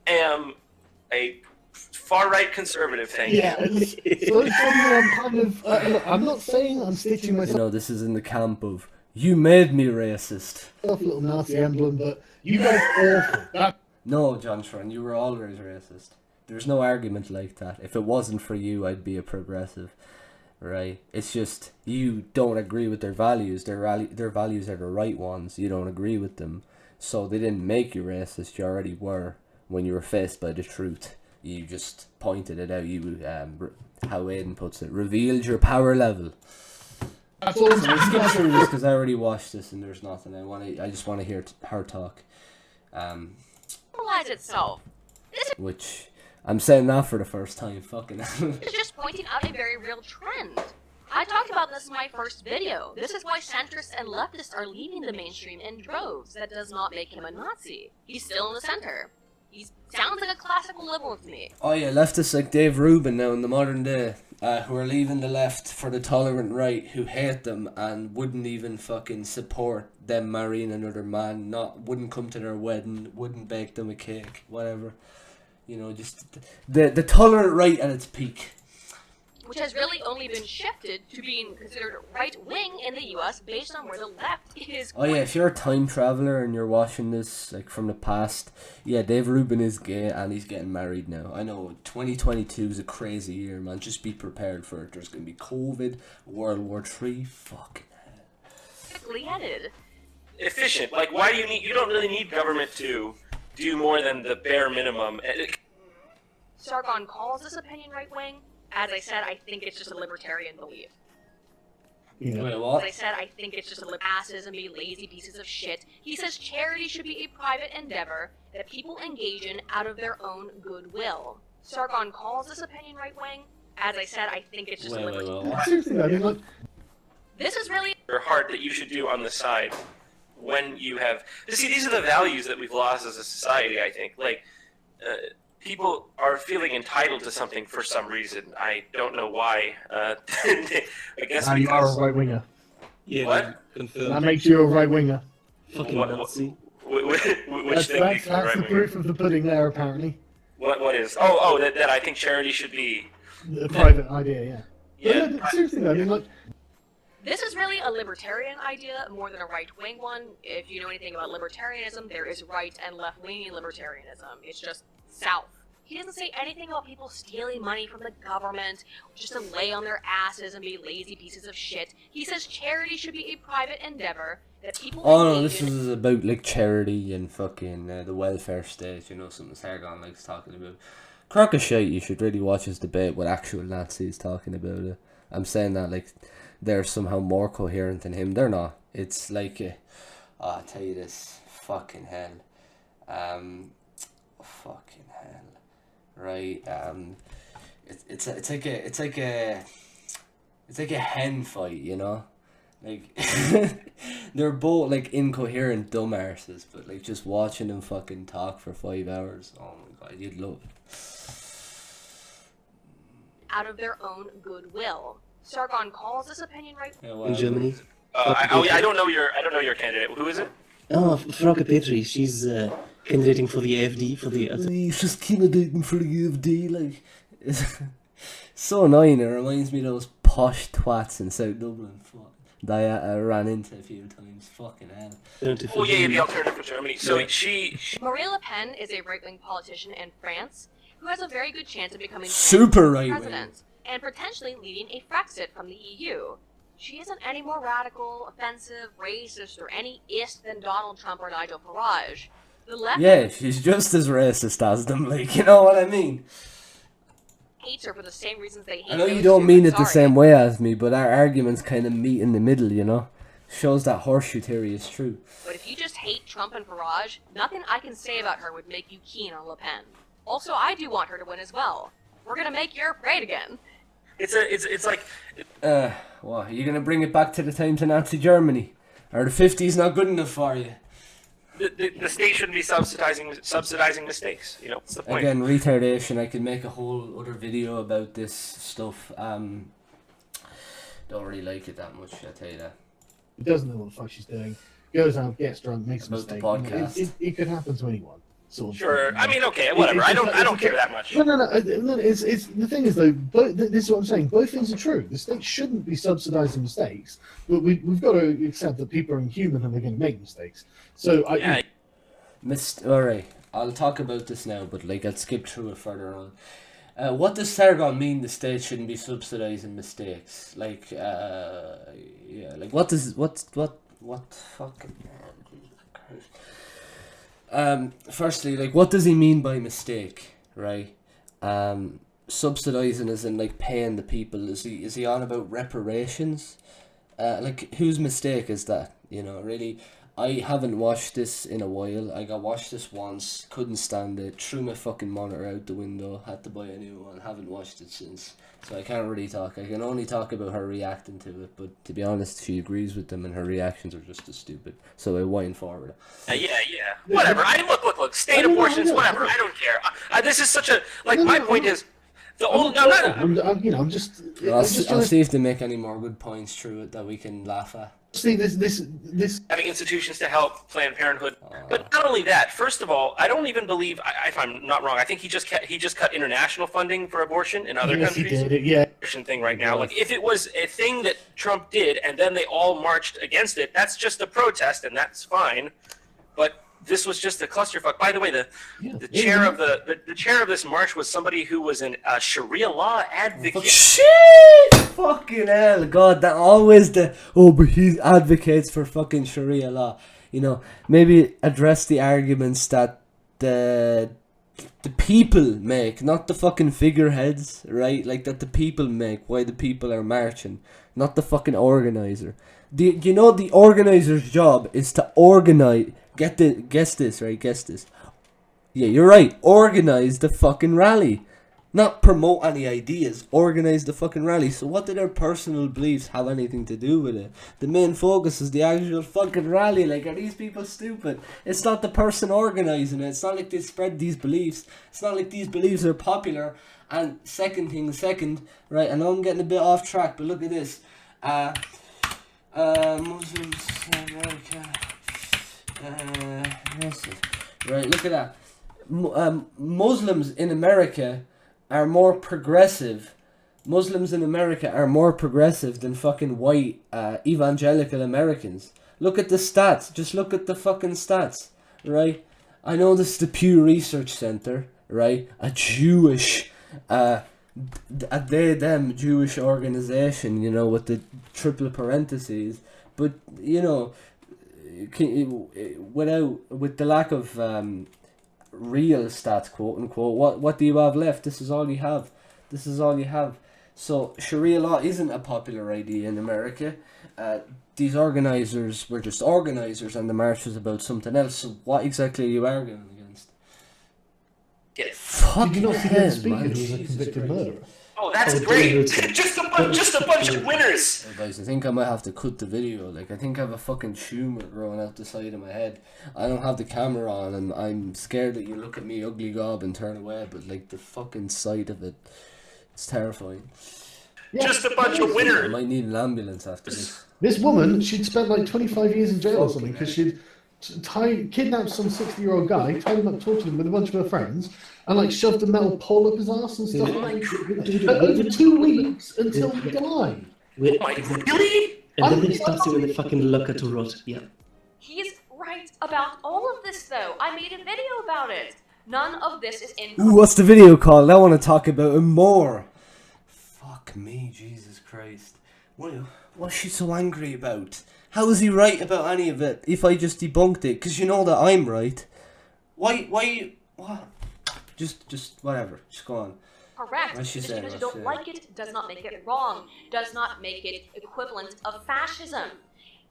am a far right conservative. Thank you. Yeah, so I'm kind of. I'm not saying I'm stitching myself This is in the camp of you made me racist. a little Nazi emblem, but you guys are awful. No, Jon Tron, you were always racist. There's no argument like that. If it wasn't for you, I'd be a progressive, right? It's just you don't agree with their values. Their values are the right ones. You don't agree with them, so they didn't make you racist. You already were when you were faced by the truth. You just pointed it out. You how Aiden puts it, revealed your power level. That's all. So let's get through this because I already watched this and there's nothing. I just want to hear her talk. Normalize itself. Which I'm saying that for the first time. Fucking hell. It's just pointing out a very real trend. I talked about this in my first video. This is why centrists and leftists are leaving the mainstream in droves. That does not make him a Nazi. He's still in the center. He sounds like a classical liberal to me. Oh yeah, leftists like Dave Rubin now in the modern day, who are leaving the left for the tolerant right, who hate them and wouldn't even fucking support them marrying another man, wouldn't come to their wedding, wouldn't bake them a cake, whatever. You know, just the tolerant right at its peak. Which has really only been shifted to being considered right-wing in the US based on where the left is. Oh yeah, if you're a time traveler and you're watching this like from the past, yeah, Dave Rubin is gay and he's getting married now. I know 2022 is a crazy year, man. Just be prepared for it. There's gonna be COVID, World War III. Fucking hell. Headed. Efficient. Like, why do you don't really need government to do more than the bare minimum. Sargon calls this opinion right-wing. As I said, I think it's just a libertarian belief. Yeah. Wait, As what? I said, I think it's just a asses and be lazy pieces of shit. He says charity should be a private endeavor that people engage in out of their own goodwill. Sargon calls this opinion right-wing. As I said, I think it's just a libertarian. what? Seriously, I mean, like, This is really Your heart that you should do on the side when you have. See, these are the values that we've lost as a society. I think, like, people are feeling entitled to something for some reason. I don't know why. I guess you are a because right winger. Yeah, What? confirmed. That makes you a right winger. Fucking What- Nazi. which That's thing makes me the right-wing? proof of the pudding there, apparently. What is? Oh, that I think charity should be. The private idea, yeah. Yeah. But seriously, though, I mean, like, This is really a libertarian idea more than a right-wing one. If you know anything about libertarianism, there is right and left-leaning libertarianism. It's just south. He doesn't say anything about people stealing money from the government, just to lay on their asses and be lazy pieces of shit. He says charity should be a private endeavor that people Oh no, engage this in. is about like charity and fucking the welfare state, you know, something Sargon likes talking about. Crock of shite, you should really watch his debate with actual Nazis talking about it. I'm saying that like they're somehow more coherent than him. They're not. It's like I'll tell you this, fucking hell. Fucking hell. Right, it's like a hen fight, you know? Like, they're both, like, incoherent dumb arses, but, like, just watching them fucking talk for 5 hours, oh my god, you'd love it. Out of their own goodwill. Sargon calls this opinion right. Yeah, In well, Germany. I don't know your candidate. Who is it? Oh, Frauke Petri. She's candidating for the AfD, for the... he's just candidating for the UFD, like, it's so annoying. It reminds me of those posh twats in South Dublin, fuck, that I ran into a few times, fucking hell. Oh yeah, the alternative for Germany. So she Marine Le Pen is a right-wing politician in France who has a very good chance of becoming Super right-wing. president and potentially leading a Frexit from the EU. She isn't any more radical, offensive, racist, or any ist than Donald Trump or Nigel Farage. The left Yeah, she's just as racist as them, like, you know what I mean? hates her for the same reasons they hate I know those you don't two, mean but it the sorry. same way as me, but our arguments kind of meet in the middle, you know? Shows that horseshoe theory is true. But if you just hate Trump and Farage, nothing I can say about her would make you keen on Le Pen. Also, I do want her to win as well. We're gonna make Europe great again. it's like What, are you gonna bring it back to the times of Nazi Germany? Are the 50s not good enough for you? the state shouldn't be subsidizing mistakes. You know, what's the point? Again, retardation, I could make a whole other video about this stuff. Don't really like it that much, I tell you that. He doesn't know what the fuck she's doing. Goes out, gets drunk, makes a About the mistake. You know, podcast. it could happen to anyone. Sort of Sure. thing. I mean, okay, whatever. It's I just don't like- I don't care that much. No. It's the thing is though. This is what I'm saying. Both things are true. The state shouldn't be subsidising mistakes, but we've got to accept that people are inhuman and they're going to make mistakes. So Yeah. Alright, I'll talk about this now, but like I'll skip through it further on. What does Sargon mean the state shouldn't be subsidising mistakes? Like, yeah, like what fucking Jesus Christ. Firstly, like what does he mean by mistake, right? subsidizing as in like paying the people? Is he on about reparations? Like whose mistake is that? You know, really. I haven't watched this in a while. I got watched this once, couldn't stand it, threw my fucking monitor out the window, had to buy a new one, haven't watched it since. So I can't really talk. I can only talk about her reacting to it, but to be honest, she agrees with them and her reactions are just as stupid. So I whine forward. Yeah. Whatever. Look. State abortions, whatever. I don't care. This is such a my point is the old. I'm just. I'll see if they make any more good points through it that we can laugh at. See this having institutions to help Planned Parenthood, but not only that. First of all, I don't even believe, if I'm not wrong, I think he just cut international funding for abortion in other countries. He did, yeah. Abortion thing right now. Like if it was a thing that Trump did and then they all marched against it, that's just a protest and that's fine. But this was just a clusterfuck. By the way, the chair of the chair of this march was somebody who was a Sharia law advocate. Shit! Fucking hell, God, that always but he advocates for fucking Sharia law. You know, maybe address the arguments that the people make, not the fucking figureheads, right? Like that the people make, why the people are marching, not the fucking organizer. You know the organizer's job is to organize. Guess this. Yeah, you're right. Organize the fucking rally. Not promote any ideas. Organize the fucking rally. So what do their personal beliefs have anything to do with it? The main focus is the actual fucking rally. Like, are these people stupid? It's not the person organizing it. It's not like they spread these beliefs. It's not like these beliefs are popular. And second, right, I know I'm getting a bit off track, but look at this. Muslims in America. Right, look at that. Muslims in America are more progressive. Muslims in America are more progressive than fucking white evangelical Americans. Look at the stats. Just look at the fucking stats, right? I know this is the Pew Research Center, right? A Jewish, them Jewish organization, you know, with the triple parentheses. But, you know, with the lack of real stats, quote unquote, what do you have left? This is all you have. So Sharia law isn't a popular idea in America. These organizers were just organizers and the march was about something else. So what exactly are you arguing against? Yeah. Did you not see that speaker who was a convicted murderer? Oh, that's great! just a bunch of winners. Hey guys, I think I might have to cut the video. Like, I think I have a fucking tumor growing out the side of my head. I don't have the camera on, and I'm scared that you look at me ugly gob and turn away. But like the fucking sight of it, it's terrifying. Yeah, just a bunch of winners. I might need an ambulance after this. This woman, she'd spent like 25 years in jail or something because she'd kidnapped some 60-year-old guy, tied him up, tortured him with a bunch of her friends, and like shoved a metal pole up his ass and stuff. Over 2 weeks until he died. Really? And then they stopped him in the fucking locker to rot. Yeah. He's right about all of this, though. I made a video about it. None of this is in. Ooh, what's the video called? I want to talk about it more. Fuck me, Jesus Christ. What's she so angry about? How is he right about any of it if I just debunked it? Because you know that I'm right. Why, what? Just whatever. Just go on. Correct. Just because you don't like it does not make it wrong. Does not make it equivalent of fascism.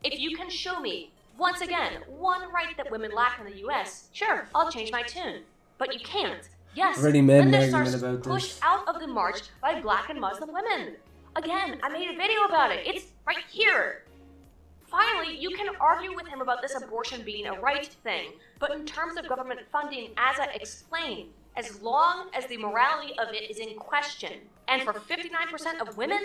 If you can show me, once again, one right that women lack in the U.S., sure, I'll change my tune. But you can't. Yes, already made an then argument they're about pushed this. out of the march by black and Muslim women. Again, I made a video about it. It's right here. Finally, you can argue with him about this abortion being a right thing, but in terms of government funding, as I explained, as long as the morality of it is in question, and for 59% of women,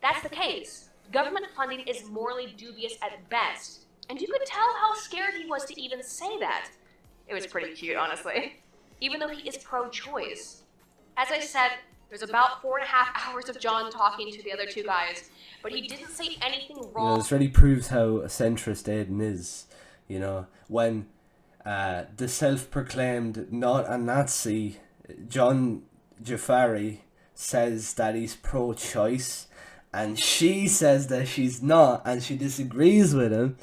that's the case. Government funding is morally dubious at best. And you could tell how scared he was to even say that. It was pretty cute, honestly. Even though he is pro-choice. As I said, there's about 4.5 hours of Jon talking to the other two guys, but he didn't say anything wrong. You know, this really proves how a centrist Aiden is. You know, when the self-proclaimed not a Nazi Jon Jafari says that he's pro-choice, and she says that she's not, and she disagrees with him.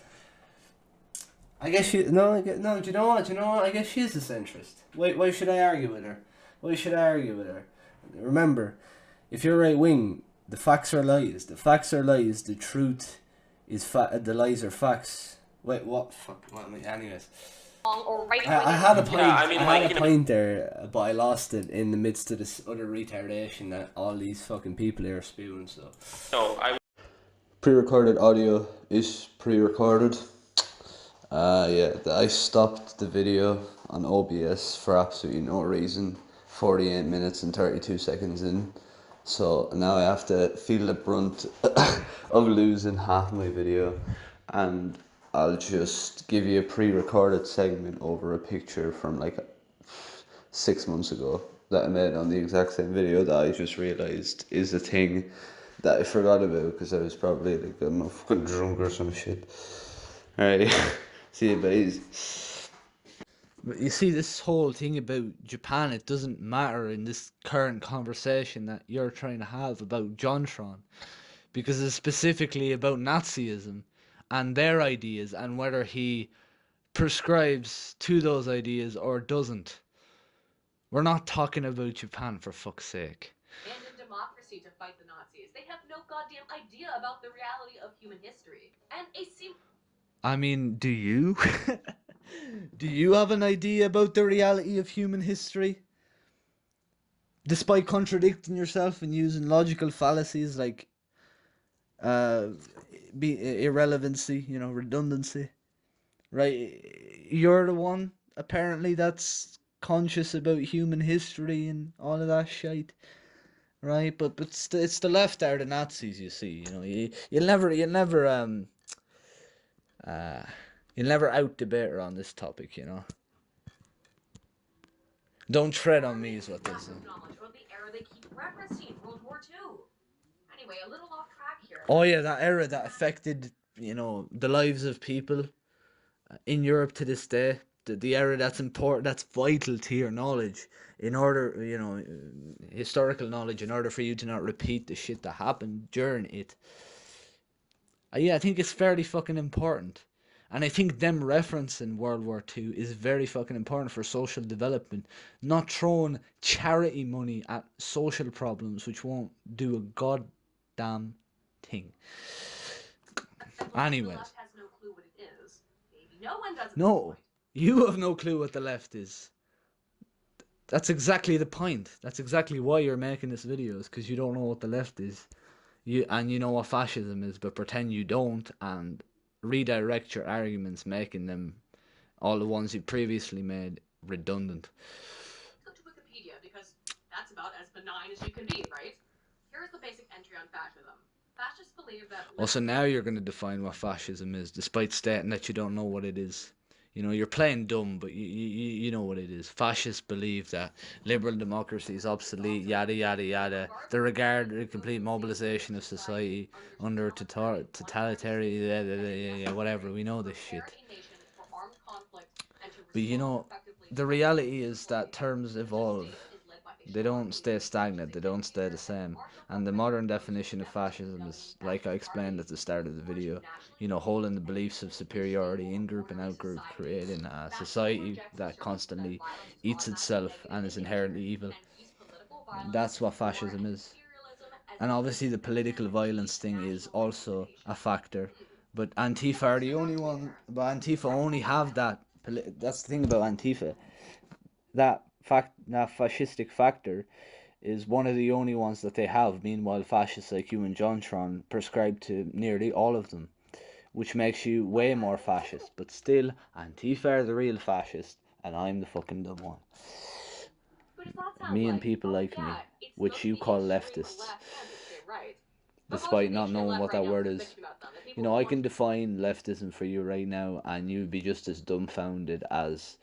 I guess she do you know what? I guess she is a centrist. Why should I argue with her? Why should I argue with her? Remember, if you're right wing, the facts are lies. The facts are lies. The truth is the lies are facts. Wait, what? Fuck. What? Anyways. Or right I had a point. Yeah, I mean, I had like, a you know- point there, but I lost it in the midst of this other retardation that all these fucking people here are spewing. So. No, I Pre-recorded audio is pre-recorded. Yeah, I stopped the video on OBS for absolutely no reason. 48 minutes and 32 seconds in. So now I have to feel the brunt of losing half my video, and I'll just give you a pre-recorded segment over a picture from like 6 months ago that I made on the exact same video that I just realised is a thing that I forgot about because I was probably like, I don't know, fucking drunk or some shit. Alright, see you guys. But you see, this whole thing about Japan, it doesn't matter in this current conversation that you're trying to have about Jon Tron, because it's specifically about Nazism and their ideas and whether he prescribes to those ideas or doesn't. We're not talking about Japan, for fuck's sake. And in democracy to fight the Nazis. They have no goddamn idea about the reality of human history. And I mean, do you? Do you have an idea about the reality of human history? Despite contradicting yourself and using logical fallacies like irrelevancy, redundancy, right? You're the one, apparently, that's conscious about human history and all of that shit, right? But it's the left are the Nazis, you see. You'll never out debate her on this topic, Don't tread on me is what they say. knowledge about the era they keep referencing, World War II. Anyway, a little off track here. Oh yeah, that era that affected, the lives of people in Europe to this day. The era that's important, that's vital to your knowledge, in order, historical knowledge, in order for you to not repeat the shit that happened during it. Yeah, I think it's fairly fucking important. And I think them referencing World War II is very fucking important for social development. Not throwing charity money at social problems which won't do a goddamn thing. Anyways. The left has no clue what it is. Maybe no one does. No, you have no clue what the left is. That's exactly the point. That's exactly why you're making this video, is because you don't know what the left is. You know what fascism is, but pretend you don't and redirect your arguments, making them, all the ones you previously made, redundant. Go to Wikipedia because that's about as benign as you can be, right? Here's the basic entry on fascism. Fascists believe that. Also, now you're going to define what fascism is, despite stating that you don't know what it is. You're playing dumb, but you know what it is. Fascists believe that liberal democracy is obsolete, yada yada yada. They regard the complete mobilization of society under totalitarian, whatever. We know this shit. But the reality is that terms evolve. They don't stay stagnant, they don't stay the same. And the modern definition of fascism is, like I explained at the start of the video, holding the beliefs of superiority in-group and out-group, creating a society that constantly eats itself and is inherently evil. That's what fascism is. And obviously the political violence thing is also a factor. But Antifa are the only one, but Antifa only have that, that's the thing about Antifa. That fascistic factor is one of the only ones that they have. Meanwhile, fascists like you and Jon Tron prescribe to nearly all of them, which makes you way more fascist. But still, Antifa are the real fascist, and I'm the fucking dumb one. Me and people like me, which you call leftists, despite not knowing what that word is. I can define leftism for you right now, and you'd be just as dumbfounded as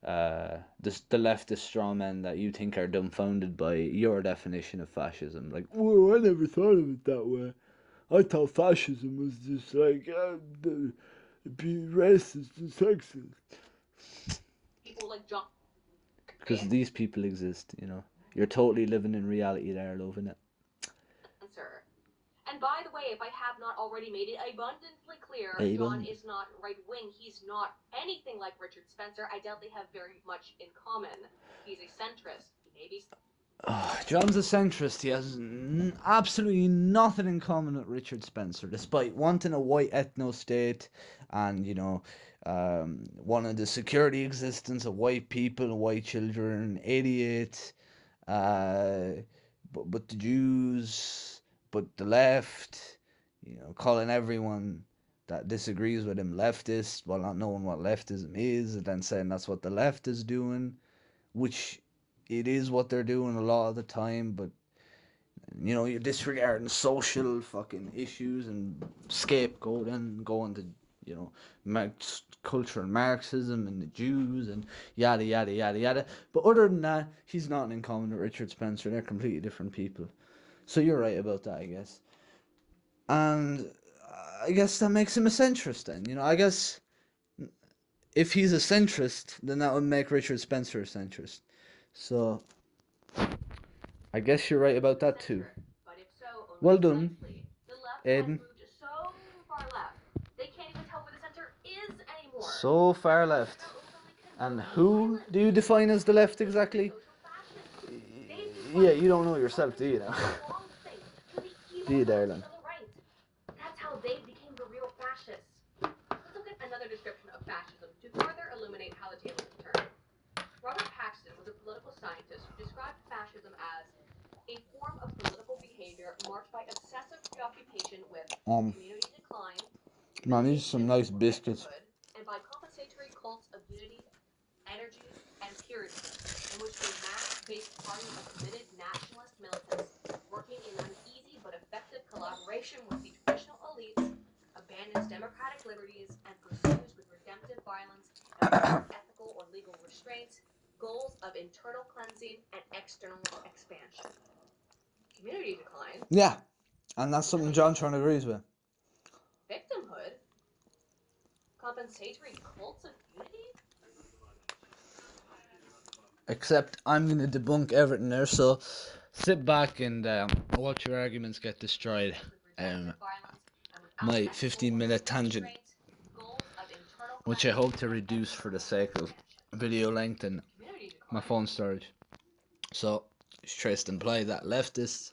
the leftist strawmen that you think are dumbfounded by your definition of fascism. Like, whoa, I never thought of it that way. I thought fascism was just like be racist and sexist. People like John. Because these people exist, You're totally living in reality there, loving it. Sir. And by the way, if I have not already made it abundantly clear, Jon is not right-wing. He's not anything like Richard Spencer. I doubt they have very much in common. He's a centrist. Maybe. John's a centrist. He has absolutely nothing in common with Richard Spencer, despite wanting a white ethno state and, wanting the security existence of white people, white children, 88, but the Jews, but the left, calling everyone that disagrees with him leftist while not knowing what leftism is, and then saying that's what the left is doing, which it is what they're doing a lot of the time, but you're disregarding social fucking issues and scapegoating, going to, cultural Marxism and the Jews and yada yada yada yada. But other than that, he's not in common with Richard Spencer. They're completely different people. So you're right about that, I guess. And I guess that makes him a centrist then. I guess if he's a centrist, then that would make Richard Spencer a centrist. So I guess you're right about that too. But if so, Well done, likely, the left Aiden. has moved so far left, they can't even tell where the center is anymore. So far left. And who do you define as the left exactly? Yeah, you don't know yourself, do you now? Do you, darling? That's how they became the real fascists. Let's look at another description of fascism to further illuminate how the tables have turned. Robert Paxton was a political scientist who described fascism as a form of political behavior marked by obsessive preoccupation with community decline, Man, these are some nice biscuits. and by compensatory cults of unity, energy, and purity, in which a mass-based party of committed nationalist militants working in uneasy but effective collaboration with the traditional elites abandons democratic liberties and pursues with redemptive violence and ethical or legal restraints goals of internal cleansing and external expansion. Community decline. Yeah, and that's something Jon Tron agrees with. Victimhood. Compensatory cults of unity. Except I'm going to debunk everything there, so sit back and watch your arguments get destroyed. My 15-minute tangent, which I hope to reduce for the sake of video length and my phone storage. So, it's traced imply that leftists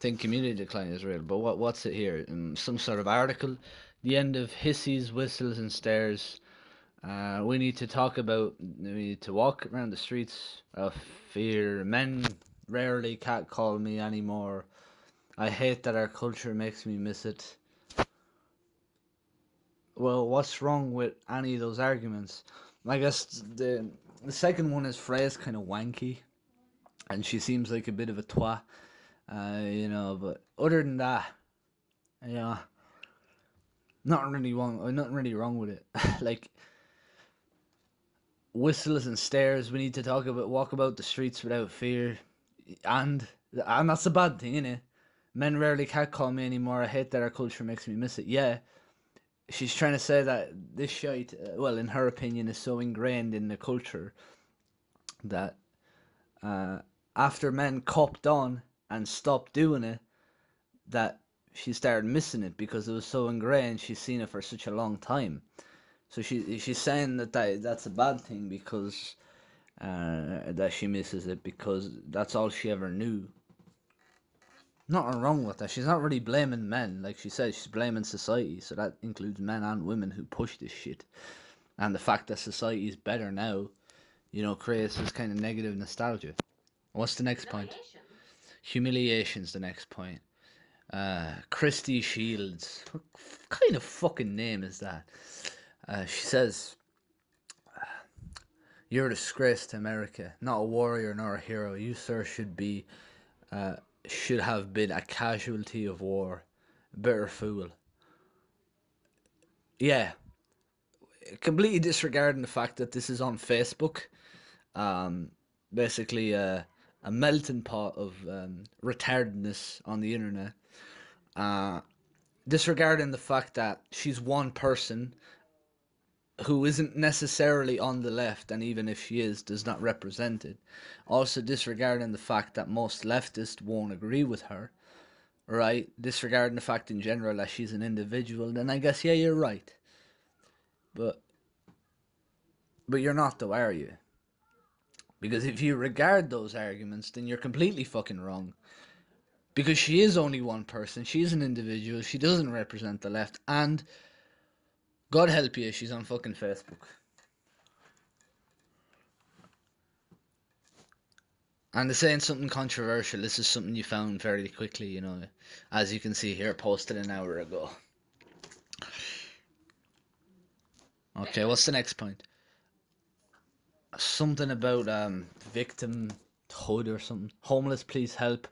think community decline is real, but what's it here? Some sort of article, the end of hissies, whistles and stares. We need to walk around the streets of fear. Men rarely catcall me anymore. I hate that our culture makes me miss it. Well, what's wrong with any of those arguments? I guess the second one is phrased kind of wanky, and she seems like a bit of a twat, but other than that, nothing really wrong with it. Like, whistles and stares, we need to walk about the streets without fear, and that's a bad thing, innit? Men rarely catcall me anymore. I hate that our culture makes me miss it. Yeah, she's trying to say that this shite, in her opinion, is so ingrained in the culture that after men copped on and stopped doing it, that she started missing it because it was so ingrained. She's seen it for such a long time. So she's saying that's a bad thing because that she misses it because that's all she ever knew. Nothing wrong with that. She's not really blaming men, like she said. She's blaming society. So that includes men and women who push this shit. And the fact that society is better now, creates this kind of negative nostalgia. What's the next point? Humiliation's the next point. Christy Shields. What kind of fucking name is that? She says, "You're a disgrace to America. Not a warrior nor a hero. You, sir, should have been a casualty of war. Bitter fool." Yeah. Completely disregarding the fact that this is on Facebook. Basically a melting pot of retardedness on the internet. Disregarding the fact that she's one person who isn't necessarily on the left, and even if she is, does not represent it. Also disregarding the fact that most leftists won't agree with her, right? Disregarding the fact in general that she's an individual, then I guess, yeah, you're right. But you're not though, are you? Because if you regard those arguments, then you're completely fucking wrong. Because she is only one person, she's an individual, she doesn't represent the left, and God help you, she's on fucking Facebook. And saying something controversial, this is something you found very quickly, you know. As you can see here, posted an hour ago. Okay, what's the next point? Something about victimhood or something. Homeless, please help.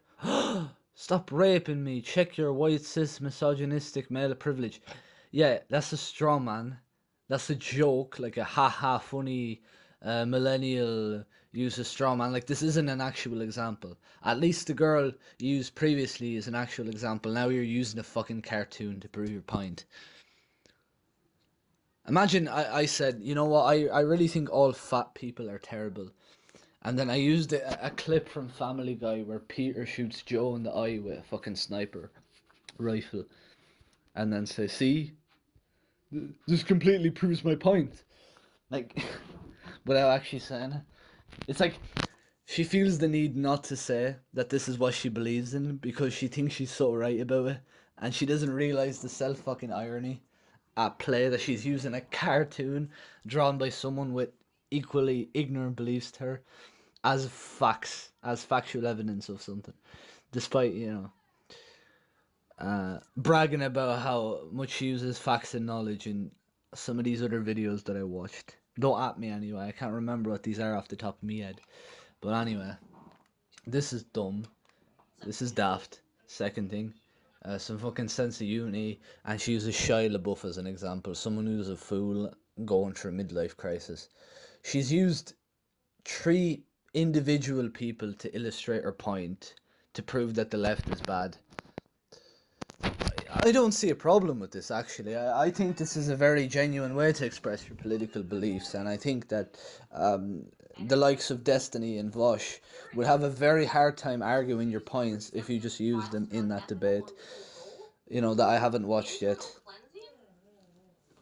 Stop raping me. Check your white cis misogynistic male privilege. Yeah, that's a straw man. That's a joke, like a ha funny millennial use a straw man. Like, this isn't an actual example. At least the girl used previously is an actual example. Now you're using a fucking cartoon to prove your point. Imagine I said, you know what, I really think all fat people are terrible. And then I used a clip from Family Guy where Peter shoots Joe in the eye with a fucking sniper rifle. And then say, see? This completely proves my point. Like, without actually saying it. It's like, she feels the need not to say that this is what she believes in because she thinks she's so right about it. And she doesn't realise the self-fucking irony at play that she's using a cartoon drawn by someone with equally ignorant beliefs to her as facts, as factual evidence of something, despite, you know, bragging about how much she uses facts and knowledge in some of these other videos that I watched. Don't at me anyway, I can't remember what these are off the top of my head. But anyway, this is dumb, this is daft. Second thing, some fucking sense of unity, and she uses Shia LaBeouf as an example, someone who's a fool going through a midlife crisis. She's used 3 individual people to illustrate her point, to prove that the left is bad. I don't see a problem with this, actually. I think this is a very genuine way to express your political beliefs, and I think that the likes of Destiny and Vosh would have a very hard time arguing your points if you just used them in that debate, you know, that I haven't watched yet.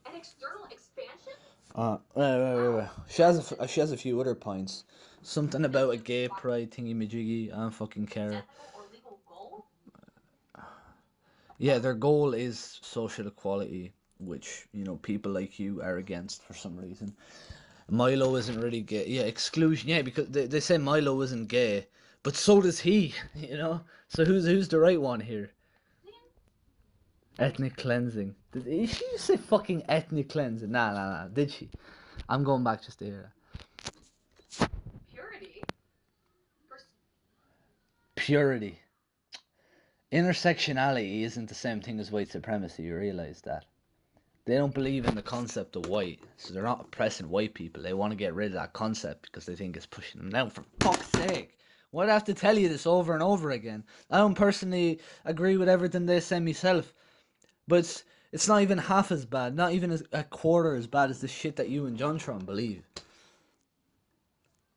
An external expansion? Wait. She has a few other points. Something about a gay pride thingy-majiggy, I don't fucking care. Or legal goal? Yeah, their goal is social equality, which, you know, people like you are against for some reason. Milo isn't really gay. Yeah, exclusion. Yeah, because they say Milo isn't gay, but so does he, you know? So who's the right one here? Ethnic cleansing. Did she say fucking ethnic cleansing? Nah. Did she? I'm going back just to hear that. Purity? Purity. Intersectionality isn't the same thing as white supremacy, you realise that? They don't believe in the concept of white, so they're not oppressing white people. They want to get rid of that concept because they think it's pushing them down. For fuck's sake! Why do I have to tell you this over and over again? I don't personally agree with everything they say myself, but it's not even half as bad, not even a quarter as bad as the shit that you and Jon Tron believe.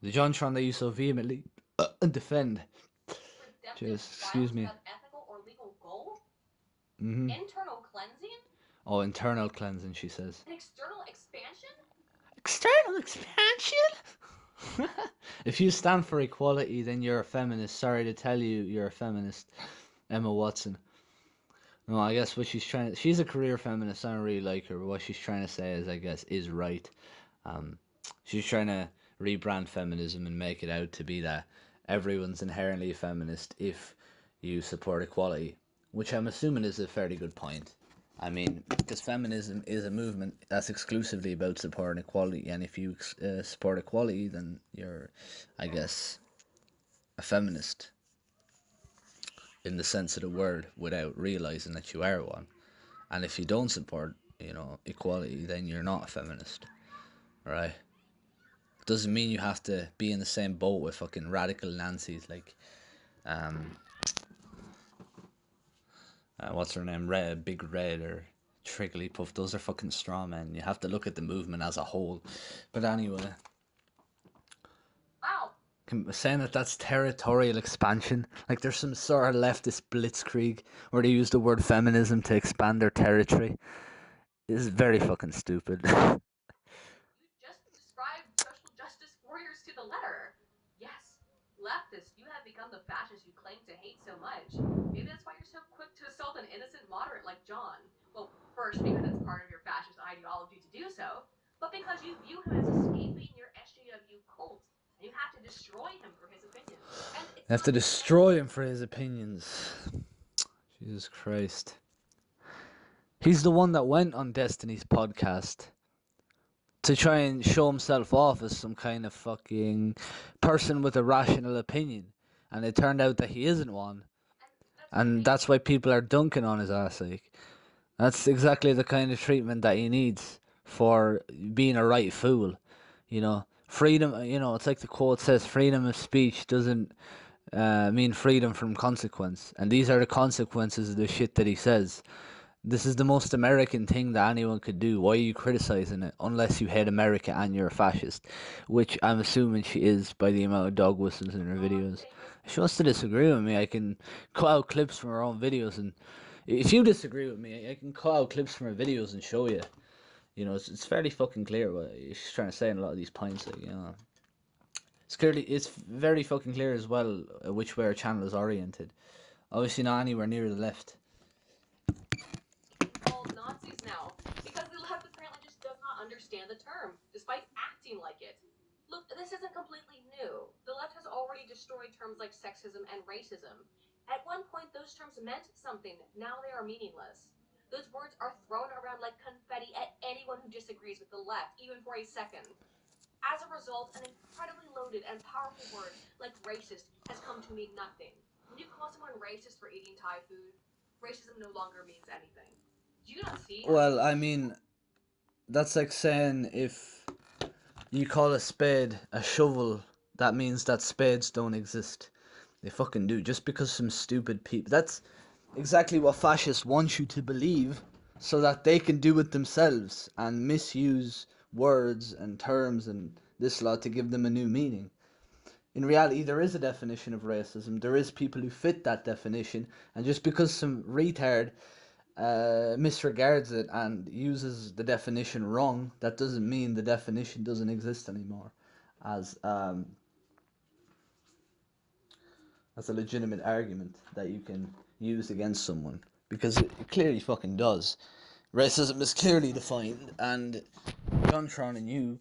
The Jon Tron that you so vehemently defend. Just, excuse me. Ethical or legal goal? Mm-hmm. Internal cleansing? Oh, internal cleansing, she says. An external expansion? External expansion? If you stand for equality, then you're a feminist. Sorry to tell you, you're a feminist. Emma Watson. No, I guess what she's a career feminist. I don't really like her, but what she's trying to say is, I guess, is right. She's trying to rebrand feminism and make it out to be that everyone's inherently a feminist if you support equality, which I'm assuming is a fairly good point. I mean, because feminism is a movement that's exclusively about supporting equality, and if you support equality, then you're, I guess, a feminist in the sense of the word without realizing that you are one. And if you don't support, you know, equality, then you're not a feminist, right? Doesn't mean you have to be in the same boat with fucking radical Nancy's like, what's her name? Big Red or Trigglypuff. Those are fucking straw men. You have to look at the movement as a whole. But anyway, Wow. saying that that's territorial expansion, like there's some sort of leftist blitzkrieg where they use the word feminism to expand their territory, is very fucking stupid. You just described social justice warriors to the letter. fascists you claim to hate so much. Maybe that's why you're so quick to assault an innocent moderate like John. Well, first because it's part of your fascist ideology to do so, but because you view him as escaping your SJW cult, and you have to destroy him for his opinions. And it's They have to destroy him for his opinions. Jesus Christ. He's the one that went on Destiny's podcast to try and show himself off as some kind of fucking person with a rational opinion. And it turned out that he isn't one. And that's why people are dunking on his ass. Like, that's exactly the kind of treatment that he needs for being a right fool. You know, freedom, you know, it's like the quote says, freedom of speech doesn't mean freedom from consequence. And these are the consequences of the shit that he says. This is the most American thing that anyone could do. Why are you criticizing it? Unless you hate America and you're a fascist. Which I'm assuming she is by the amount of dog whistles in her videos. If she wants to disagree with me, I can cut out clips from her own videos. And if you disagree with me, I can cut out clips from her videos and show you. You know, it's fairly fucking clear what she's trying to say in a lot of these points. Like, you know. It's very fucking clear as well which way her channel is oriented. Obviously not anywhere near the left. Nazis now, because the left apparently just does not understand the term, despite acting like it. Look, this isn't completely new. The left has already destroyed terms like sexism and racism. At one point, those terms meant something. Now they are meaningless. Those words are thrown around like confetti at anyone who disagrees with the left, even for a second. As a result, an incredibly loaded and powerful word like racist has come to mean nothing. When you call someone racist for eating Thai food, racism no longer means anything. Do you not see? Well, I mean, that's like saying if you call a spade a shovel, that means that spades don't exist. They fucking do. Just because some stupid people... That's exactly what fascists want you to believe, so that they can do it themselves and misuse words and terms and this lot to give them a new meaning. In reality, there is a definition of racism. There is people who fit that definition, and just because some retard misregards it and uses the definition wrong, that doesn't mean the definition doesn't exist anymore as a legitimate argument that you can use against someone, because it clearly fucking does. Racism is clearly defined, and Jon Tron N,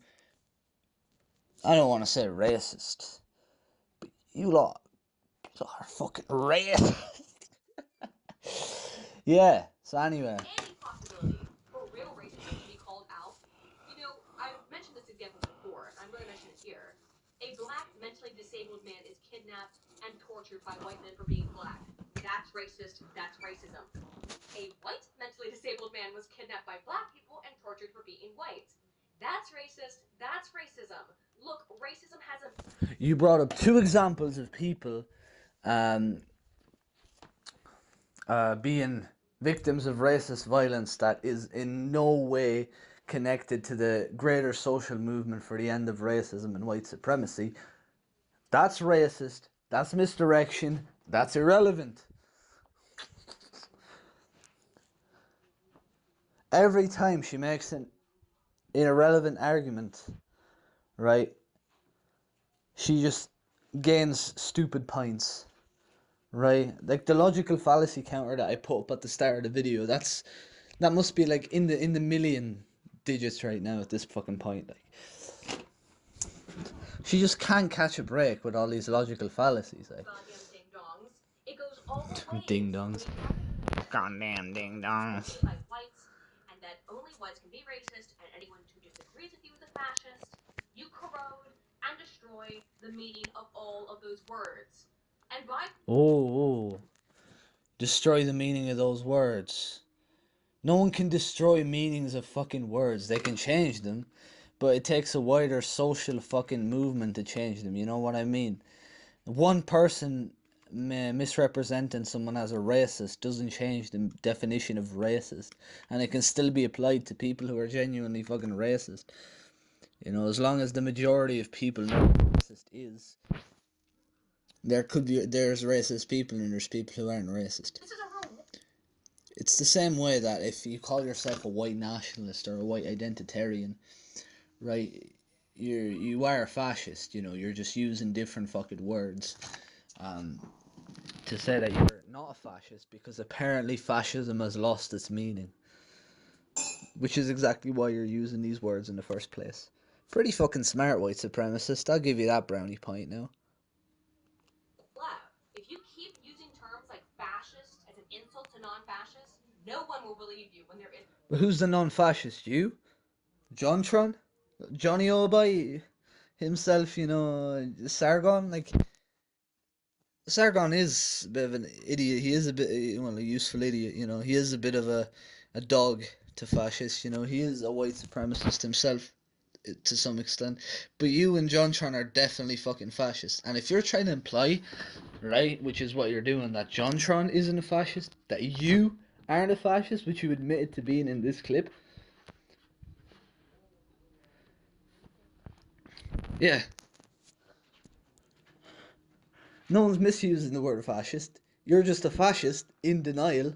I don't want to say racist, but you lot are fucking racist. Yeah, so anyway. Any possibility for real racism to be called out? You know, I've mentioned this example before, and I'm going to mention it here. A black mentally disabled man is kidnapped and tortured by white men for being black. That's racist, that's racism. A white mentally disabled man was kidnapped by black people and tortured for being white. That's racist, that's racism. Look, racism has a... You brought up two examples of people being victims of racist violence that is in no way connected to the greater social movement for the end of racism and white supremacy. That's racist, that's misdirection, that's irrelevant. Every time she makes an irrelevant argument, right, she just gains stupid points. Right, like the logical fallacy counter that I put up at the start of the video, that must be like in the million digits right now at this fucking point. Like, she just can't catch a break with all these logical fallacies. Like, goddamn ding-dongs. It goes all the way. ding-dongs. Goddamn ding-dongs. By whites, and that only whites can be racist, and anyone who disagrees with you is a fascist. You corrode and destroy the meaning of all of those words. And by... Oh, destroy the meaning of those words. No one can destroy meanings of fucking words. They can change them, but it takes a wider social fucking movement to change them. You know what I mean? One person misrepresenting someone as a racist doesn't change the definition of racist, and it can still be applied to people who are genuinely fucking racist. You know, as long as the majority of people know what racist is, there's racist people and there's people who aren't racist. This is a rule. It's the same way that if you call yourself a white nationalist or a white identitarian, right, you are a fascist, you know, you're just using different fucking words. to say that you're not a fascist because apparently fascism has lost its meaning. Which is exactly why you're using these words in the first place. Pretty fucking smart, white supremacist. I'll give you that brownie point now. If you keep using terms like fascist as an insult to non-fascists, no one will believe you when they're in. But who's the non-fascist? You? Jon Tron? Johnny O'By himself, you know, Sargon? Like, Sargon is a bit of an idiot. He is a bit, well, a useful idiot, you know. He is a bit of a dog to fascists, you know. He is a white supremacist himself to some extent. But you and Jon Tron are definitely fucking fascist. And if you're trying to imply, right, which is what you're doing, that Jon Tron isn't a fascist, that you aren't a fascist, which you admitted to being in this clip, yeah. No one's misusing the word fascist. You're just a fascist in denial.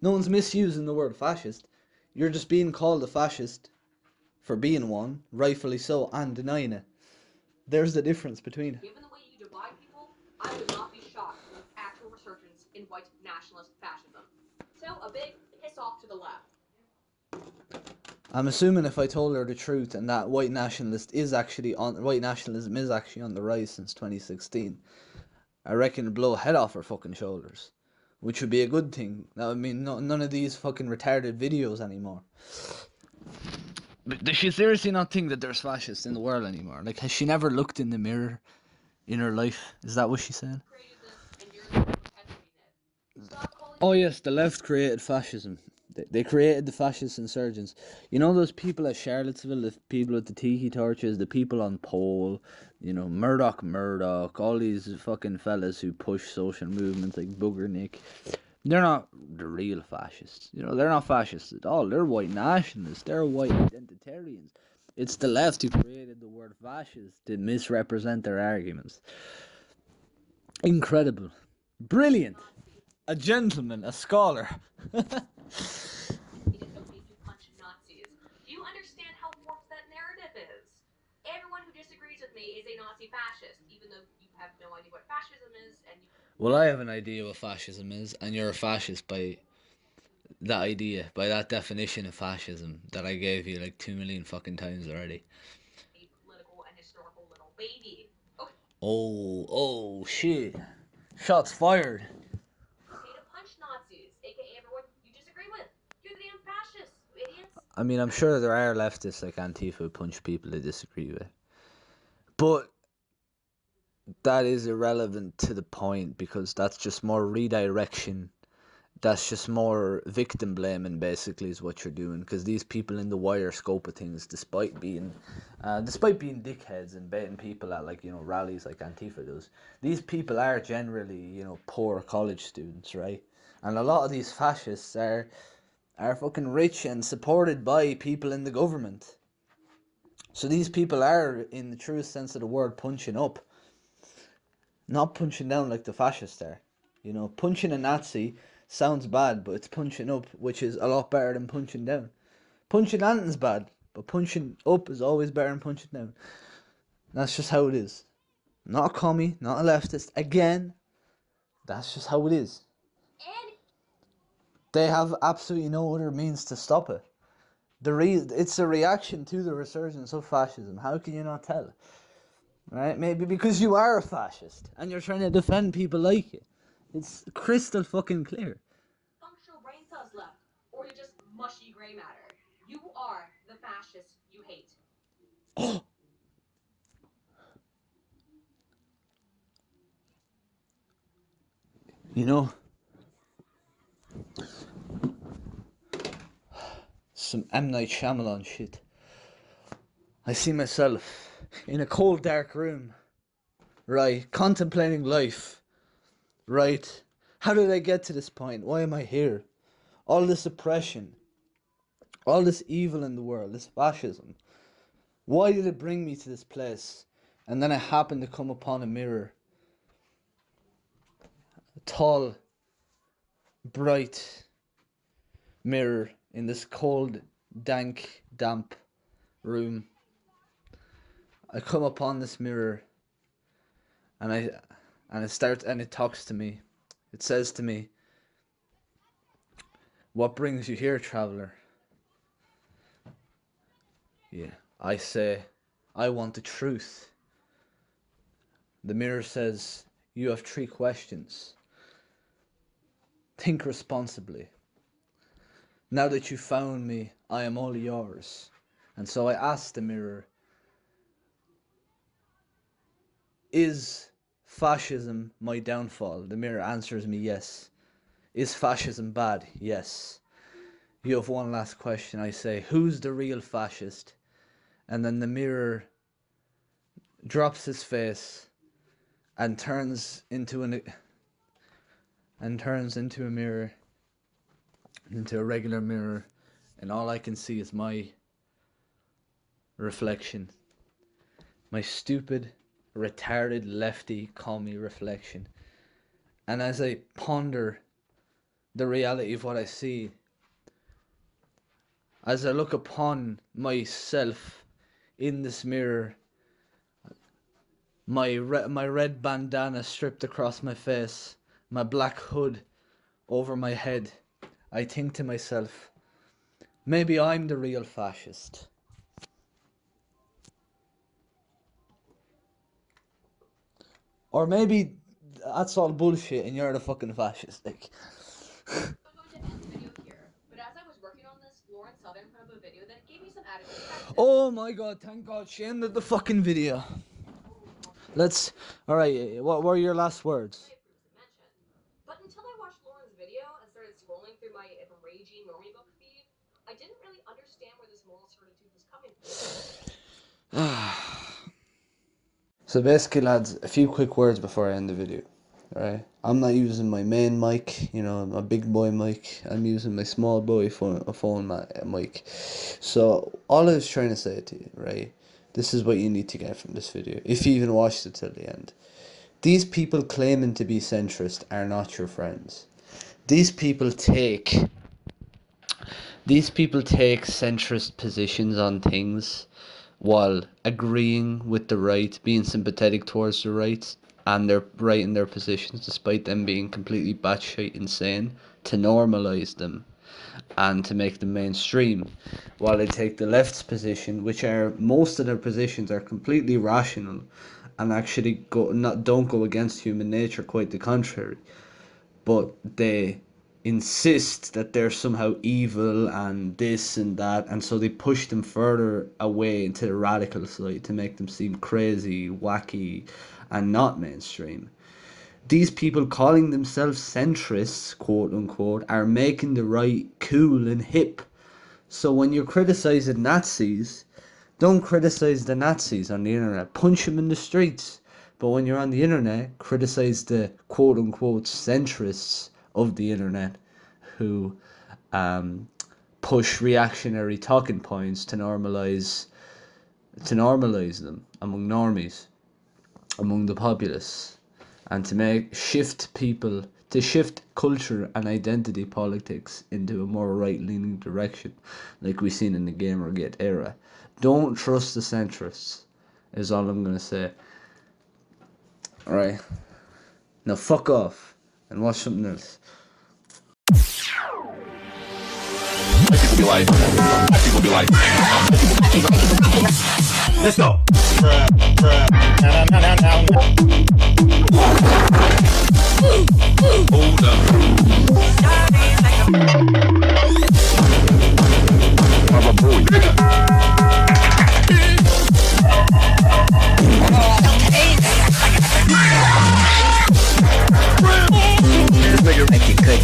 No one's misusing the word fascist. You're just being called a fascist for being one, rightfully so, and denying it. There's the difference between it. Given the way you divide people, I would not be shocked if there's actual resurgence in white nationalist fascism. So a big piss off to the left. I'm assuming if I told her the truth and that white nationalism is actually on the rise since 2016, I reckon it'd blow a head off her fucking shoulders, which would be a good thing. That would mean none of these fucking retarded videos anymore. But does she seriously not think that there's fascists in the world anymore? Like, has she never looked in the mirror in her life? Is that what she said? Oh yes, the left created fascism. They created the fascist insurgents. You know those people at Charlottesville, the people with the tiki torches, the people on pole, you know, Murdoch, all these fucking fellas who push social movements like Booger Nick. They're not the real fascists. You know, they're not fascists at all. They're white nationalists. They're white identitarians. It's the left who created the word fascist to misrepresent their arguments. Incredible. Brilliant. A gentleman, a scholar. It is okay to punch Nazis. Do you understand how warped that narrative is? Everyone who disagrees with me is a Nazi fascist, even though you have no idea what fascism is, and you. Well, I have an idea what fascism is, and you're a fascist by that idea, by that definition of fascism that I gave you like 2 million fucking times already. A political and historical little baby. Okay. Oh, shit. Shots fired. Okay to punch Nazis, aka everyone you disagree with. You're the damn fascists, you idiots. I mean, I'm sure there are leftists like Antifa who punch people they disagree with. But that is irrelevant to the point because that's just more redirection. That's just more victim blaming, basically, is what you're doing. Because these people in the wider scope of things, despite being dickheads and baiting people at, like, you know, rallies like Antifa does, these people are generally, you know, poor college students, right? And a lot of these fascists are fucking rich and supported by people in the government. So these people are, in the truest sense of the word, punching up. Not punching down like the fascists are. You know, punching a Nazi sounds bad, but it's punching up, which is a lot better than punching down. Punching anything's bad, but punching up is always better than punching down. That's just how it is. Not a commie, not a leftist. Again, that's just how it is. And They have absolutely no other means to stop it. It's a reaction to the resurgence of fascism. How can you not tell? Right? Maybe because you are a fascist and you're trying to defend people like you. It's crystal fucking clear. functional brain cells left, or you're just mushy gray matter. You are the fascist you hate. You know, some M. Night Shyamalan shit. I see myself in a cold, dark room, right, contemplating life, right? How did I get to this point? Why am I here? All this oppression, all this evil in the world, this fascism. Why did it bring me to this place? And then I happened to come upon a mirror. A tall, bright mirror in this cold, dank, damp room. I come upon this mirror and it talks to me. It says to me, "What brings you here, traveler?" Yeah, I say, "I want the truth." The mirror says, "You have 3 questions. Think responsibly. Now that you found me, I am all yours." And so I ask the mirror, is fascism my downfall? The mirror answers me, yes. Is fascism bad? Yes. You have one last question. I say, who's the real fascist? And then the mirror drops his face and turns into a mirror, into a regular mirror, and all I can see is my reflection. My stupid, retarded, lefty, commie reflection. And as I ponder the reality of what I see, as I look upon myself in this mirror, my red bandana stripped across my face, my black hood over my head, I think to myself, maybe I'm the real fascist. Or maybe that's all bullshit and you're the fucking fascist. Like. I'm going to end the video here, but as I was working on this, Lauren Southern put up a video that gave me some added perspective. Oh my god, thank god she ended the fucking video. Alright, what were your last words? But until I watched Lauren's video and started scrolling through my raging Normie book feed, I didn't really understand where this moral certitude was coming from. So basically, lads, a few quick words before I end the video. Alright, I'm not using my main mic, my big boy mic. I'm using my small boy phone mic. So all I was trying to say to you, right, this is what you need to get from this video, if you even watched it till the end. These people claiming to be centrist are not your friends. These people take centrist positions on things while agreeing with the right, being sympathetic towards the right, and they're right in their positions despite them being completely batshit insane, to normalise them and to make them mainstream, while they take the left's position, which are, most of their positions are completely rational and actually don't go against human nature, quite the contrary, but they insist that they're somehow evil and this and that, and so they push them further away into the radical side to make them seem crazy, wacky, and not mainstream. These people calling themselves centrists, quote unquote, are making the right cool and hip. So when you're criticizing Nazis, don't criticize the Nazis on the internet, punch them in the streets. But when you're on the internet, criticize the quote unquote centrists of the internet who push reactionary talking points to normalize them among normies, among the populace, and to shift culture and identity politics into a more right-leaning direction, like we've seen in the Gamergate era. Don't trust the centrists, is all I'm gonna say. Alright, now fuck off and watch something else. Be like, people be like, let's go. Hold up. Mama boy. This nigga make it good.